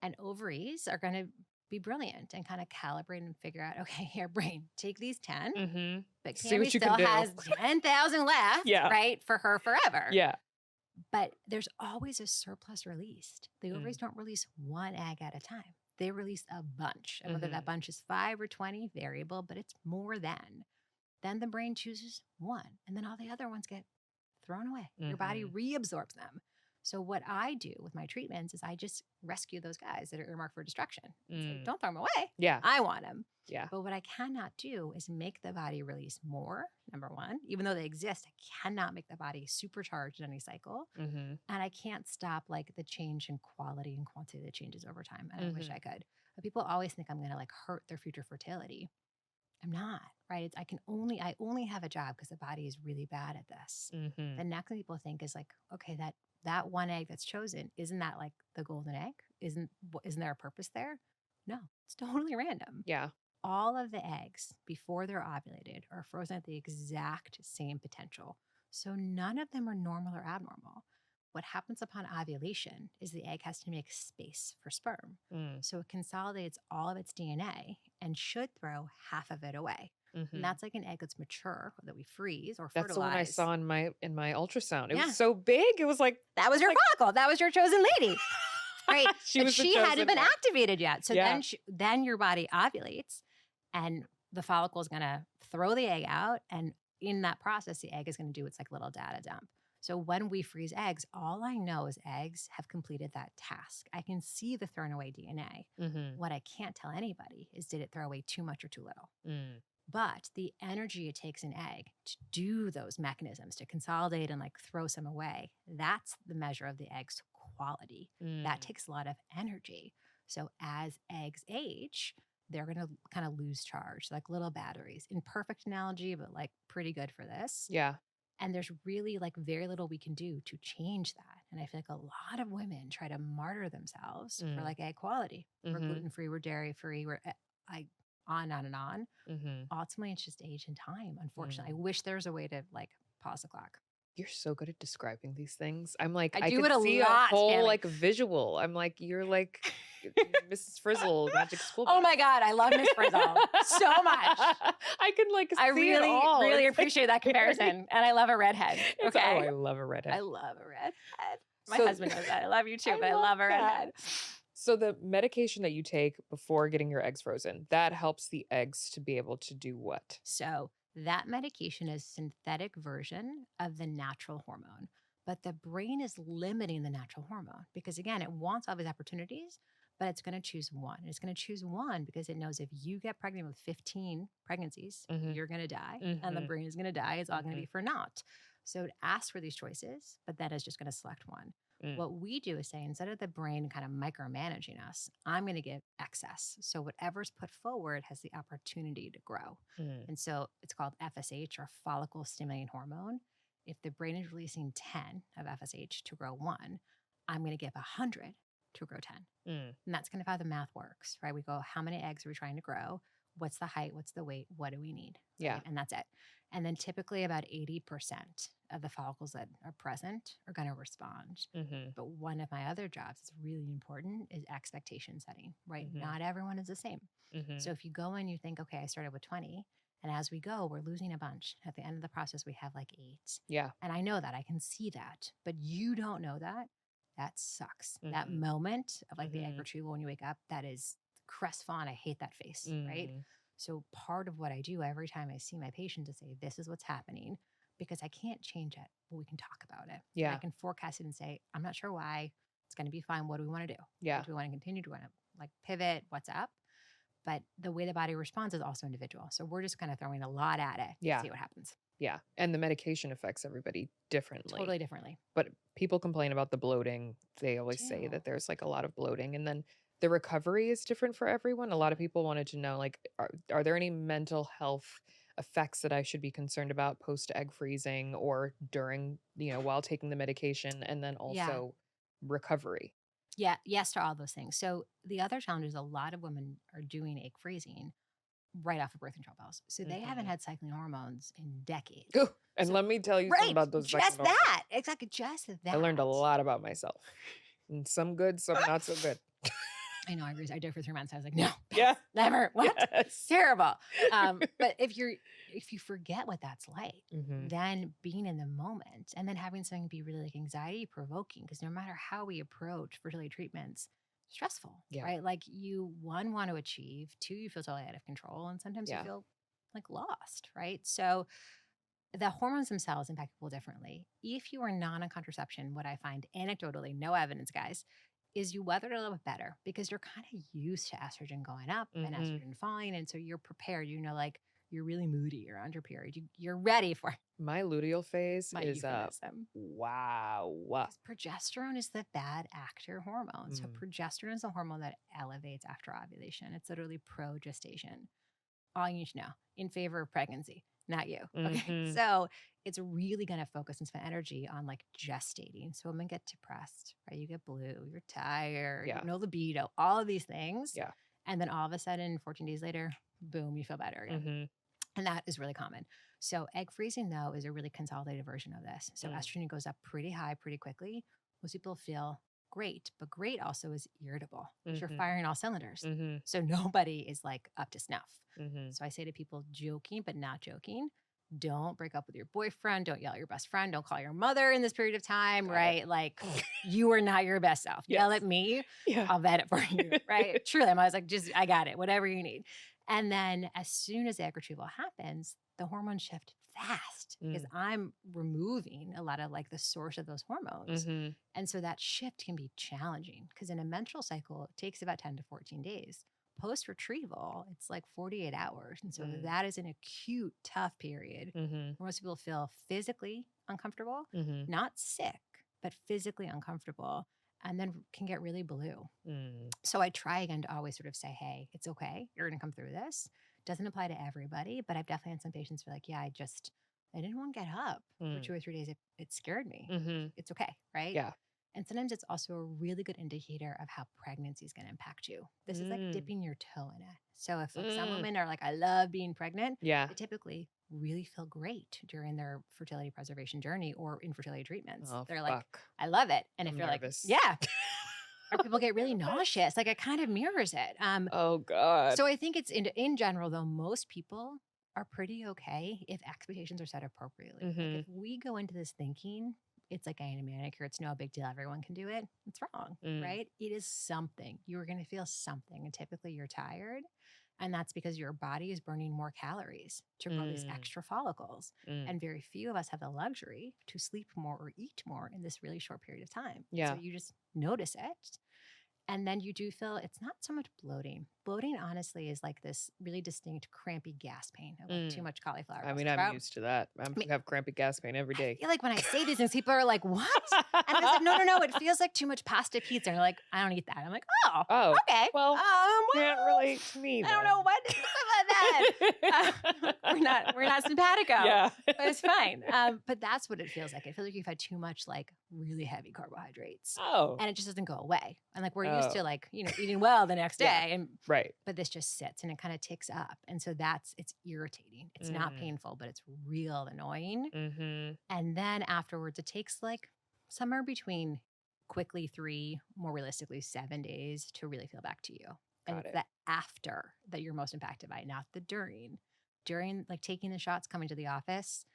And ovaries are going to be brilliant and kind of calibrate and figure out, okay, here, brain, take these 10. But Kamie still has 10,000 left, right? For her forever. Yeah. But there's always a surplus released. The ovaries don't release 1 egg at a time. They release a bunch. And whether that bunch is 5 or 20, variable, but it's more than. Then the brain chooses 1. And then all the other ones get thrown away. Your body reabsorbs them. So what I do with my treatments is I just rescue those guys that are earmarked for destruction. So don't throw them away. Yeah. I want them. Yeah. But what I cannot do is make the body release more, number 1. Even though they exist, I cannot make the body supercharged in any cycle. And I can't stop like the change in quality and quantity that changes over time. And I wish I could. But people always think I'm going to like hurt their future fertility. I'm not, right? I only have a job because the body is really bad at this. The next thing people think is like, okay, that 1 egg that's chosen, isn't that like the golden egg? Isn't there a purpose there? No, it's totally random. Yeah. All of the eggs before they're ovulated are frozen at the exact same potential. So none of them are normal or abnormal. What happens upon ovulation is the egg has to make space for sperm. So it consolidates all of its DNA and should throw half of it away. And that's like an egg that's mature that we freeze or fertilize. That's the one I saw in my ultrasound. It was so big. It was like, that was your follicle. That was your chosen lady. Right. she hadn't been activated yet. So then your body ovulates and the follicle is going to throw the egg out. And in that process, the egg is going to do its like little data dump. So when we freeze eggs, all I know is eggs have completed that task. I can see the thrown away DNA. What I can't tell anybody is did it throw away too much or too little? But the energy it takes an egg to do those mechanisms, to consolidate and like throw some away, that's the measure of the egg's quality. That takes a lot of energy. So as eggs age, they're going to kind of lose charge, like little batteries. Imperfect analogy, but like pretty good for this. Yeah. And there's really like very little we can do to change that. And I feel like a lot of women try to martyr themselves for like egg quality. We're gluten-free, we're dairy-free, we're on and on. Ultimately, it's just age and time, unfortunately. I wish there was a way to like pause the clock. You're so good at describing these things. I'm like, I do can it a see lot, a whole Kamie. like visual. I'm like, you're like Mrs. Frizzle, Magic School Oh Bus. my God, I love Miss Frizzle so much. I can like I see really, it all. really It's, like, appreciate that comparison. And I love a redhead. it's- Okay. Oh, I love a redhead. I love a redhead. My So- husband knows that. I love you too, but I love love a that. redhead. So the medication that you take before getting your eggs frozen, that helps the eggs to be able to do what? So that medication is a synthetic version of the natural hormone, but the brain is limiting the natural hormone because again, it wants all these opportunities, but it's going to choose one. It's going to choose one because it knows if you get pregnant with 15 pregnancies, you're going to die and the brain is going to die. It's all going to be for naught. So it asks for these choices, but that is just going to select one. What we do is say, instead of the brain kind of micromanaging us, I'm going to give excess. So whatever's put forward has the opportunity to grow. And so it's called FSH or follicle stimulating hormone. If the brain is releasing 10 of FSH to grow 1, I'm going to give 100 to grow 10. And that's kind of how the math works, right? We go, how many eggs are we trying to grow? What's the height? What's the weight? What do we need? Yeah. Right? And that's it. And then typically about 80% of the follicles that are present are going to respond. But one of my other jobs that's really important is expectation setting, right? Not everyone is the same. So if you go and you think, okay, I started with 20, and as we go, we're losing a bunch. At the end of the process, we have like 8. Yeah. And I know that. I can see that. But you don't know that. That sucks. That moment of like the egg retrieval when you wake up, that is crestfallen. I hate that face, right? So part of what I do every time I see my patient is say, this is what's happening, because I can't change it, but we can talk about it. Yeah. I can forecast it and say, I'm not sure why. It's going to be fine. What do we want to do? Yeah. Do we want to continue? Do we want to like pivot? What's up? But the way the body responds is also individual. So we're just kind of throwing a lot at it to see what happens. Yeah. And the medication affects everybody differently. Totally differently. But people complain about the bloating. They always say that there's like a lot of bloating. And then the recovery is different for everyone. A lot of people wanted to know, like, are there any mental health effects that I should be concerned about post egg freezing or during, while taking the medication, and then also recovery? Yeah. Yes to all those things. So the other challenge is a lot of women are doing egg freezing right off of birth control pills. So they haven't had cycling hormones in decades. Ooh, and So- let me tell you something about those. Just cycling hormones. that. Exactly. Just that. I learned a lot about myself. And some good, some not so good. I know. I agree. I did for 3 months. I was like, no, Yeah. never. What? Yes. Terrible. But if you forget what that's like, Mhm. then being in the moment and then having something be really like anxiety provoking, because no matter how we approach fertility treatments, stressful, right? Like you, one, want to achieve, 2, you feel totally out of control. And sometimes you feel like lost, right? So the hormones themselves impact people differently. If you are non on contraception, what I find anecdotally, no evidence, guys, is you weather it a little bit better because you're kind of used to estrogen going up and estrogen falling. And so you're prepared, like you're really moody or under period. You're ready for it. My luteal phase My is euphemism. wow. Because progesterone is the bad actor hormone. So progesterone is a hormone that elevates after ovulation. It's literally pro-gestation. All you need to know, in favor of pregnancy, not you. Okay. So it's really going to focus and spend energy on like gestating. So women get depressed, right? You get blue, you're tired, you have no libido, all of these things. Yeah. And then all of a sudden, 14 days later, boom, you feel better again. And that is really common. So egg freezing, though, is a really consolidated version of this. So estrogen goes up pretty high pretty quickly. Most people feel great, but great also is irritable. You're firing all cylinders. So nobody is like up to snuff. So I say to people, joking but not joking, don't break up with your boyfriend. Don't yell at your best friend. Don't call your mother in this period of time, right? Like you are not your best self. Yell at me. I'll vet it for you, right? Truly, I was like, I got it, whatever you need. And then as soon as egg retrieval happens, the hormones shift fast because I'm removing a lot of like the source of those hormones. And so that shift can be challenging because in a menstrual cycle, it takes about 10 to 14 days. post retrieval, it's like 48 hours. And so Mm. that is an acute, tough period where most people feel physically uncomfortable, not sick, but physically uncomfortable, and then can get really blue. So I try again to always sort of say, hey, it's okay. You're going to come through this. Doesn't apply to everybody, but I've definitely had some patients who are like, yeah, I didn't want to get up for 2 or 3 days. It scared me. It's okay, right? Yeah. And sometimes it's also a really good indicator of how pregnancy is going to impact you. This is like dipping your toe in it. So if like some women are like, I love being pregnant, Yeah. they typically really feel great during their fertility preservation journey or infertility treatments. Oh, They're like, fuck. I love it. And I'm if you're nervous. like, yeah. Or people get really nauseous. Like it kind of mirrors it. Oh God. So I think it's in general, though, most people are pretty okay if expectations are set appropriately. Like if we go into this thinking, it's like getting a manicure, it's no big deal, everyone can do it. It's wrong, right? It is something. You're going to feel something. And typically you're tired. And that's because your body is burning more calories to grow these extra follicles. And very few of us have the luxury to sleep more or eat more in this really short period of time. Yeah. So you just notice it. And then you do feel it's not so much bloating. Bloating, honestly, is like this really distinct crampy gas pain of like too much cauliflower. I mean, I'm used to that. I have crampy gas pain every day. I feel like when I say these things, people are like, what? And I said, no, it feels like too much pasta pizza. And they're like, I don't eat that. I'm like, oh, okay. Well, can't relate to me. I don't know what to think about that. We're not simpatico. Yeah. But it's fine. But that's what it feels like. It feels like you've had too much like really heavy carbohydrates. And it just doesn't go away. And like we're used to like, eating well the next day. And right. But this just sits and it kind of ticks up. And so it's irritating. It's not painful, but it's real annoying. And then afterwards, it takes like somewhere between quickly 3, more realistically 7 days to really feel back to you. And it's the after that you're most impacted by, not the during. During like taking the shots, coming to the office,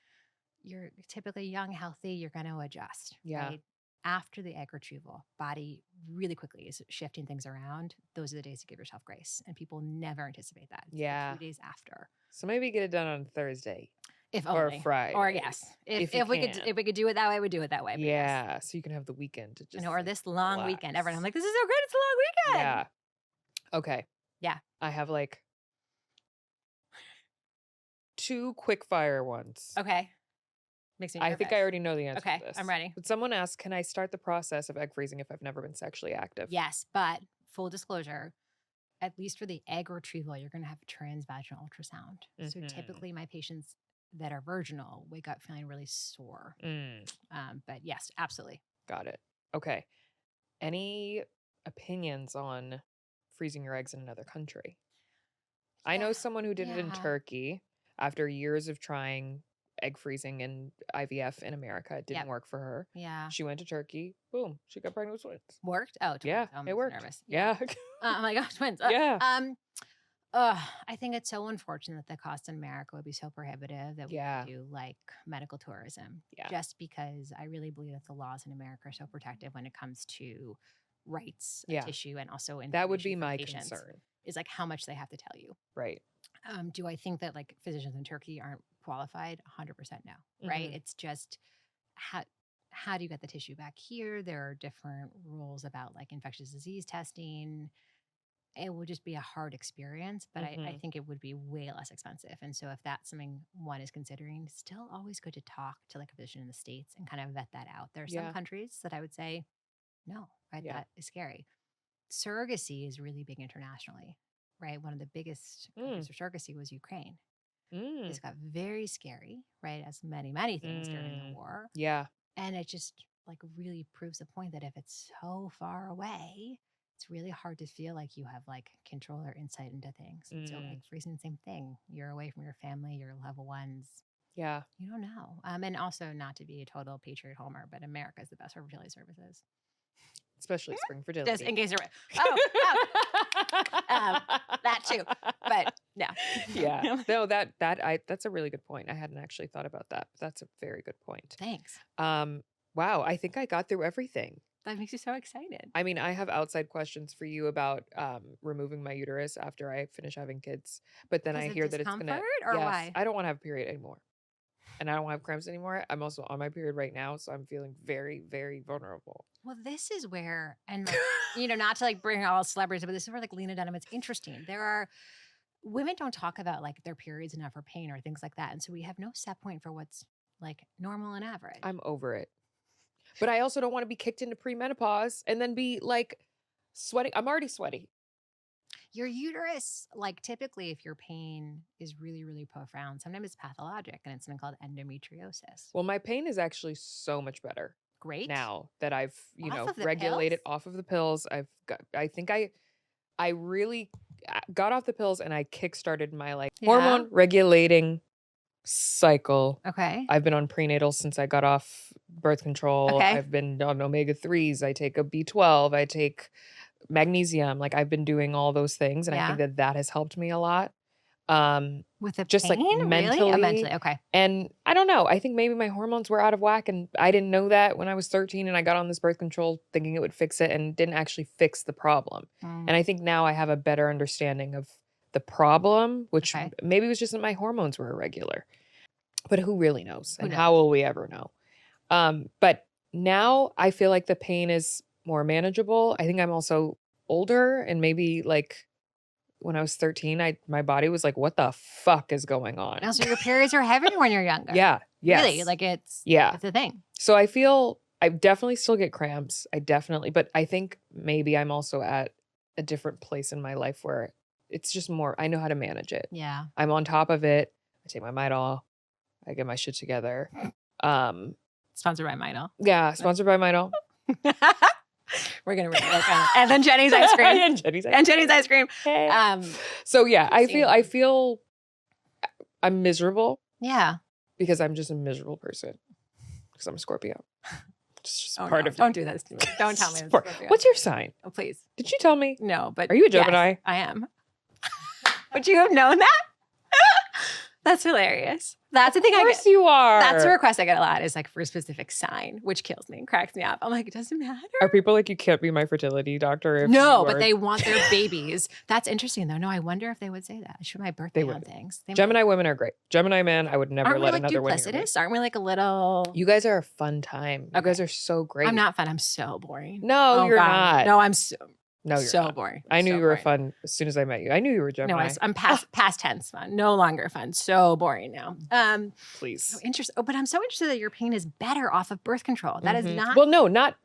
you're typically young, healthy, you're going to adjust. Yeah. Right? After the egg retrieval, body really quickly is shifting things around. Those are the days to give yourself grace. And people never anticipate that. It's the 2 days after. So maybe get it done on Thursday. Or Friday. Or yes. If we could do it that way, we'd do it that way. Yeah. Yes. So you can have the weekend to just or this long relax. weekend. Everyone, I'm like, this is so great. It's a long weekend. Yeah. Okay. Yeah. I have like 2 quick fire ones. Okay. Makes me nervous. I think I already know the answer to this. I'm ready. But someone asked, can I start the process of egg freezing if I've never been sexually active? Yes, but full disclosure, at least for the egg retrieval, you're going to have a transvaginal ultrasound. So typically my patients that are virginal wake up feeling really sore. But yes, absolutely. Got it. Okay. Any opinions on freezing your eggs in another country? I know someone who did it in Turkey after years of trying egg freezing and IVF in America. It didn't work for her. Yeah. She went to Turkey. Boom. She got pregnant with twins. Worked? Oh, twins. Yeah, I'm it worked. Nervous. Yeah. Oh my gosh, twins. Yeah. I think it's so unfortunate that the cost in America would be so prohibitive that we do like medical tourism. Yeah. Just because I really believe that the laws in America are so protective when it comes to rights of tissue and also that would be information for my patients, concern. is like how much they have to tell you. Right. Do I think that like physicians in Turkey aren't qualified? 100% no. Right. It's just how do you get the tissue back here? There are different rules about like infectious disease testing. It would just be a hard experience, but I think it would be way less expensive. And so if that's something one is considering, still always good to talk to like a physician in the States and kind of vet that out. There are some countries that I would say, no, right? That is scary. Surrogacy is really big internationally, right? One of the biggest countries for surrogacy was Ukraine. This got very scary, right? As many things during the war. Yeah. And it just like really proves the point that if it's so far away, it's really hard to feel like you have like control or insight into things. So like freezing, same thing. You're away from your family, your loved ones. Yeah. You don't know. And also not to be a total patriot homer, but America is the best for fertility services. Especially Spring Fertility. Just in case you're that too. But no. Yeah. No, that's a really good point. I hadn't actually thought about that. But that's a very good point. Thanks. Wow. I think I got through everything. That makes you so excited. I mean, I have outside questions for you about removing my uterus after I finish having kids. But then I hear that it's going to. Or why? I don't want to have a period anymore. and I don't have cramps anymore. I'm also on my period right now, so I'm feeling very, very vulnerable. Well, this is where, and like, not to like bring all celebrities, but this is where like Lena Dunham, it's interesting. There are women don't talk about like their periods enough or pain or things like that. And so we have no set point for what's like normal and average. I'm over it. But I also don't want to be kicked into premenopause and then be like sweating. I'm already sweaty. Your uterus, like typically if your pain is really, really profound, sometimes it's pathologic and it's something called endometriosis. Well, my pain is actually so much better. Great. Now that I've, Off of the regulated pills? off of the pills. I think I really got off the pills and I kickstarted my like hormone regulating cycle. Okay. I've been on prenatal since I got off birth control. Okay. I've been on omega-3s. I take a B12. I take magnesium. Like I've been doing all those things. And I think that has helped me a lot. With the just pain? like mentally. Really? Oh, mentally. Okay. And I don't know. I think maybe my hormones were out of whack and I didn't know that when I was 13 and I got on this birth control thinking it would fix it and didn't actually fix the problem. And I think now I have a better understanding of the problem, which maybe it was just that my hormones were irregular. But who really knows? And how will we ever know? But now I feel like the pain is more manageable. I think I'm also older and maybe like when I was 13, my body was like, what the fuck is going on? Also, your periods are heavier when you're younger. Yeah. Yes. Really? Like it's a thing. So I feel I definitely still get cramps. But I think maybe I'm also at a different place in my life where it's just more, I know how to manage it. Yeah. I'm on top of it. I take my Midol. I get my shit together. Sponsored by Midol. Yeah, sponsored by Midol. We're gonna really work on it. And then Jenny's ice cream. and Jenny's ice cream. Hey. So yeah, I feel I'm miserable. Yeah. Because I'm just a miserable person. Because I'm a Scorpio. It's just part of it. Don't do this to me. Don't tell me. What's your sign? Oh, please. Did you tell me? No, but are you a Gemini? Yes, I am. Would you have known that? That's hilarious. That's the thing I get. Of course you are. That's a request I get a lot is like for a specific sign, which kills me and cracks me up. I'm like, it doesn't matter. Are people like, you can't be my fertility doctor? If no, but they want their babies. That's interesting though. No, I wonder if they would say that. I should my birthday on things. Gemini women are great. Gemini men, I would never let another one. Aren't we like a little? You guys are a fun time. You guys are so great. I'm not fun. I'm so boring. No, you're not. No, I'm so. No, you're so not. boring. I knew you were fun as soon as I met you. I knew you were Gemini. No, I'm past tense fun. No longer fun. So boring now. Please. So interesting. Oh, but I'm so interested that your pain is better off of birth control. That is not. Well, no, not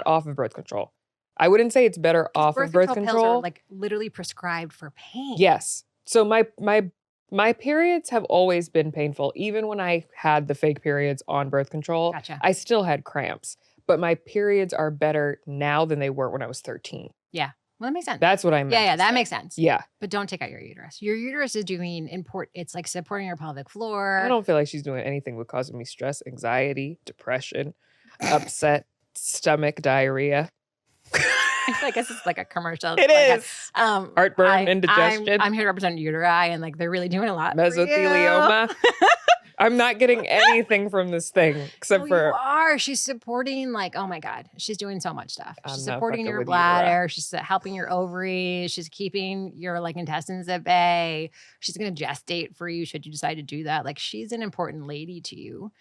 off of birth control. I wouldn't say it's better off of birth control. Pills are like literally prescribed for pain. Yes. So my periods have always been painful. Even when I had the fake periods on birth control, I still had cramps. But my periods are better now than they were when I was 13. Yeah. Well, that makes sense. That's what I meant. Yeah, that makes sense. Yeah. But don't take out your uterus. Your uterus is doing it's like supporting your pelvic floor. I don't feel like she's doing anything with causing me stress, anxiety, depression, upset, stomach, diarrhea. I guess it's like a commercial. It is. Heartburn, indigestion. I'm here to represent uteri, and like they're really doing a lot. Mesothelioma. I'm not getting anything from this thing except for. You are. She's supporting, like, oh my God, she's doing so much stuff. She's supporting your with bladder. She's helping your ovaries. She's keeping your like intestines at bay. She's gonna gestate for you should you decide to do that. Like, she's an important lady to you,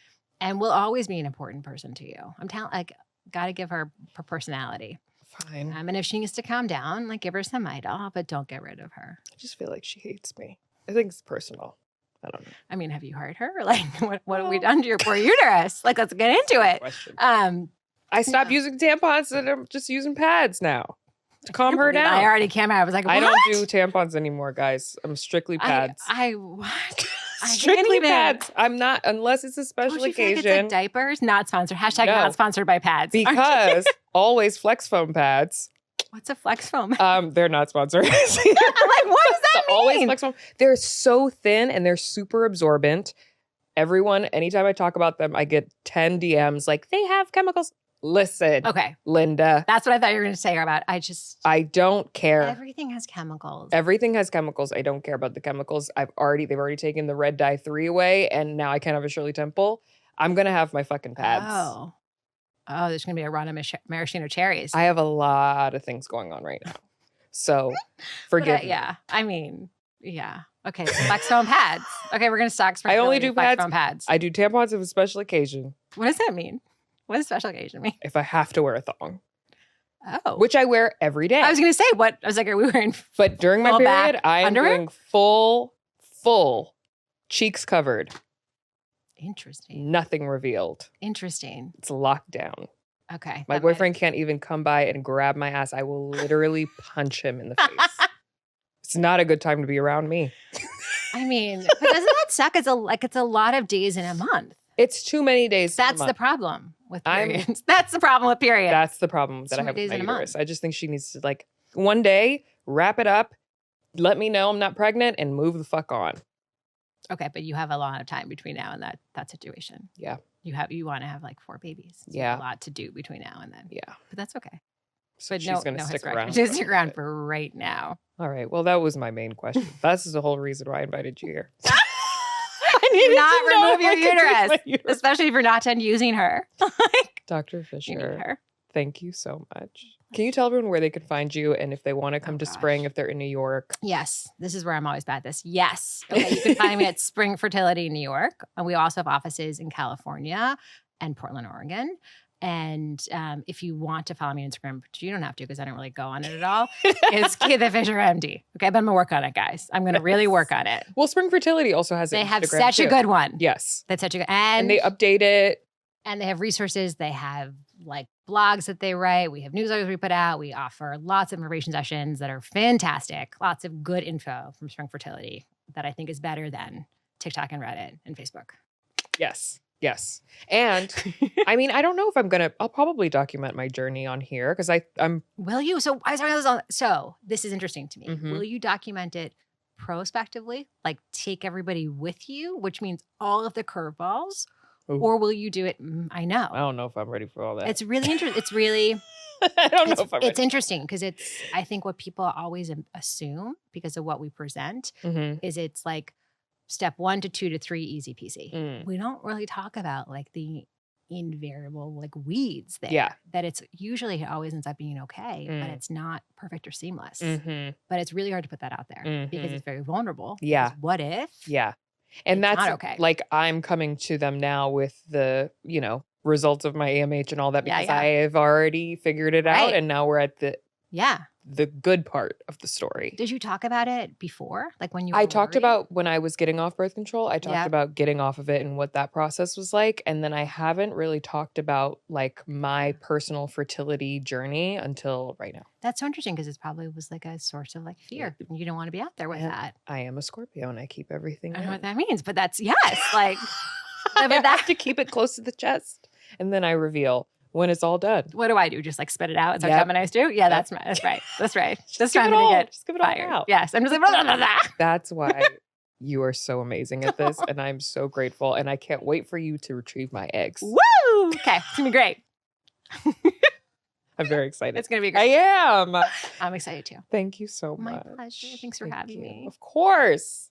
and will always be an important person to you. I'm telling, like, gotta give her personality. Fine. And if she needs to calm down, like, give her some Midol, but don't get rid of her. I just feel like she hates me. I think it's personal. I don't know. I mean, have you hurt her? Like, what have we done to your poor uterus? Like, let's get into it. I stopped using tampons and I'm just using pads now to calm her down. I already came out. I was like, what? I don't do tampons anymore, guys. I'm strictly pads. What? Strictly pads. I'm not, unless it's a special occasion. It's like diapers, not sponsored. Hashtag not sponsored by pads. Because always Flex Foam pads. What's a Flex Foam? They're not sponsored. I'm like, what does that mean? Always Flex Foam. They're so thin and they're super absorbent. Everyone, anytime I talk about them, I get 10 DMs like, they have chemicals. Listen, okay, Linda. That's what I thought you were going to say about. I don't care. Everything has chemicals. Everything has chemicals. I don't care about the chemicals. They've already taken the red dye 3 away, and now I can't have a Shirley Temple. I'm gonna have my fucking pads. Oh, there's gonna be a run of maraschino cherries. I have a lot of things going on right now, so forgive me. Yeah, I mean, Yeah. Okay. So flex foam pads. Okay, we're gonna stock Spring I only Fertility do flex pads. foam pads. I do tampons of a special occasion. What does that mean? What does special occasion mean? If I have to wear a thong. Oh. Which I wear every day. I was gonna say what I was like, are we wearing But during my full back period, I am underwear? doing full cheeks covered. Interesting. Nothing revealed. Interesting. It's locked down. Okay. My boyfriend can't even come by and grab my ass. I will literally punch him in the face. It's not a good time to be around me. I mean, but doesn't that suck? It's a lot of days in a month. It's too many days. That's the problem with periods. That's the problem with periods. That's the problem that I have with my uterus. I just think she needs to like one day wrap it up, let me know I'm not pregnant, and move the fuck on. Okay, but you have a lot of time between now and that situation. Yeah. You want to have like 4 babies. So yeah. A lot to do between now and then. Yeah. But that's okay. So but she's going to stick around. She's stick around for right now. All right. Well, that was my main question. That's the whole reason why I invited you here. I need not remove your uterus, especially if you're not done using her. Like, Dr. Fischer, thank you so much. Can you tell everyone where they can find you and if they want to come to Spring, if they're in New York? Yes. This is where I'm always bad at this. Yes. Okay. You can find me at Spring Fertility in New York. And we also have offices in California and Portland, Oregon. And if you want to follow me on Instagram, but you don't have to because I don't really go on it at all, it's Catha Fischer MD. Okay, but I'm going to work on it, guys. I'm going to really work on it. Well, Spring Fertility also has They have such a good one. Yes. That's such a good and they update it. And they have resources. They have like blogs that they write. We have newsletters we put out. We offer lots of information sessions that are fantastic. Lots of good info from Spring Fertility that I think is better than TikTok and Reddit and Facebook. Yes. Yes. And I mean, I don't know if I'll probably document my journey on here because I'm. Will you? So I was talking about this so this is interesting to me. Mm-hmm. Will you document it prospectively? Like take everybody with you, which means all of the curveballs? Ooh. Or will you do it? I know. I don't know if I'm ready for all that. It's really interesting. It's really. I don't know if I'm ready. It's interesting because I think what people always assume because of what we present is it's like step 1 to 2 to 3, easy peasy. We don't really talk about like the invariable like weeds there. Yeah. That it's usually it always ends up being okay, but it's not perfect or seamless. But it's really hard to put that out there because it's very vulnerable. Yeah. What if? Yeah. And that's not okay. Like I'm coming to them now with the, results of my AMH and all that because I have already figured it out. And now we're at the good part of the story. Did you talk about it before? Like when you I talked about when I was getting off birth control, I talked about getting off of it and what that process was like. And then I haven't really talked about like my personal fertility journey until right now. That's so interesting because it probably was like a source of like fear. You don't want to be out there with that. I am a Scorpio and I keep everything. I don't know what that means, but that's like I have to keep it close to the chest. And then I reveal when it's all done. What do I do? Just like spit it out? That's how Geminis do? Yeah, that's right. That's right. Just give it all fired. Out. Yes. I'm just like, blah, blah, blah. That's why you are so amazing at this. And I'm so grateful. And I can't wait for you to retrieve my eggs. Woo! Okay. It's going to be great. I'm very excited. It's going to be great. I am. I'm excited too. Thank you so much. My pleasure. Thanks for having me. Of course.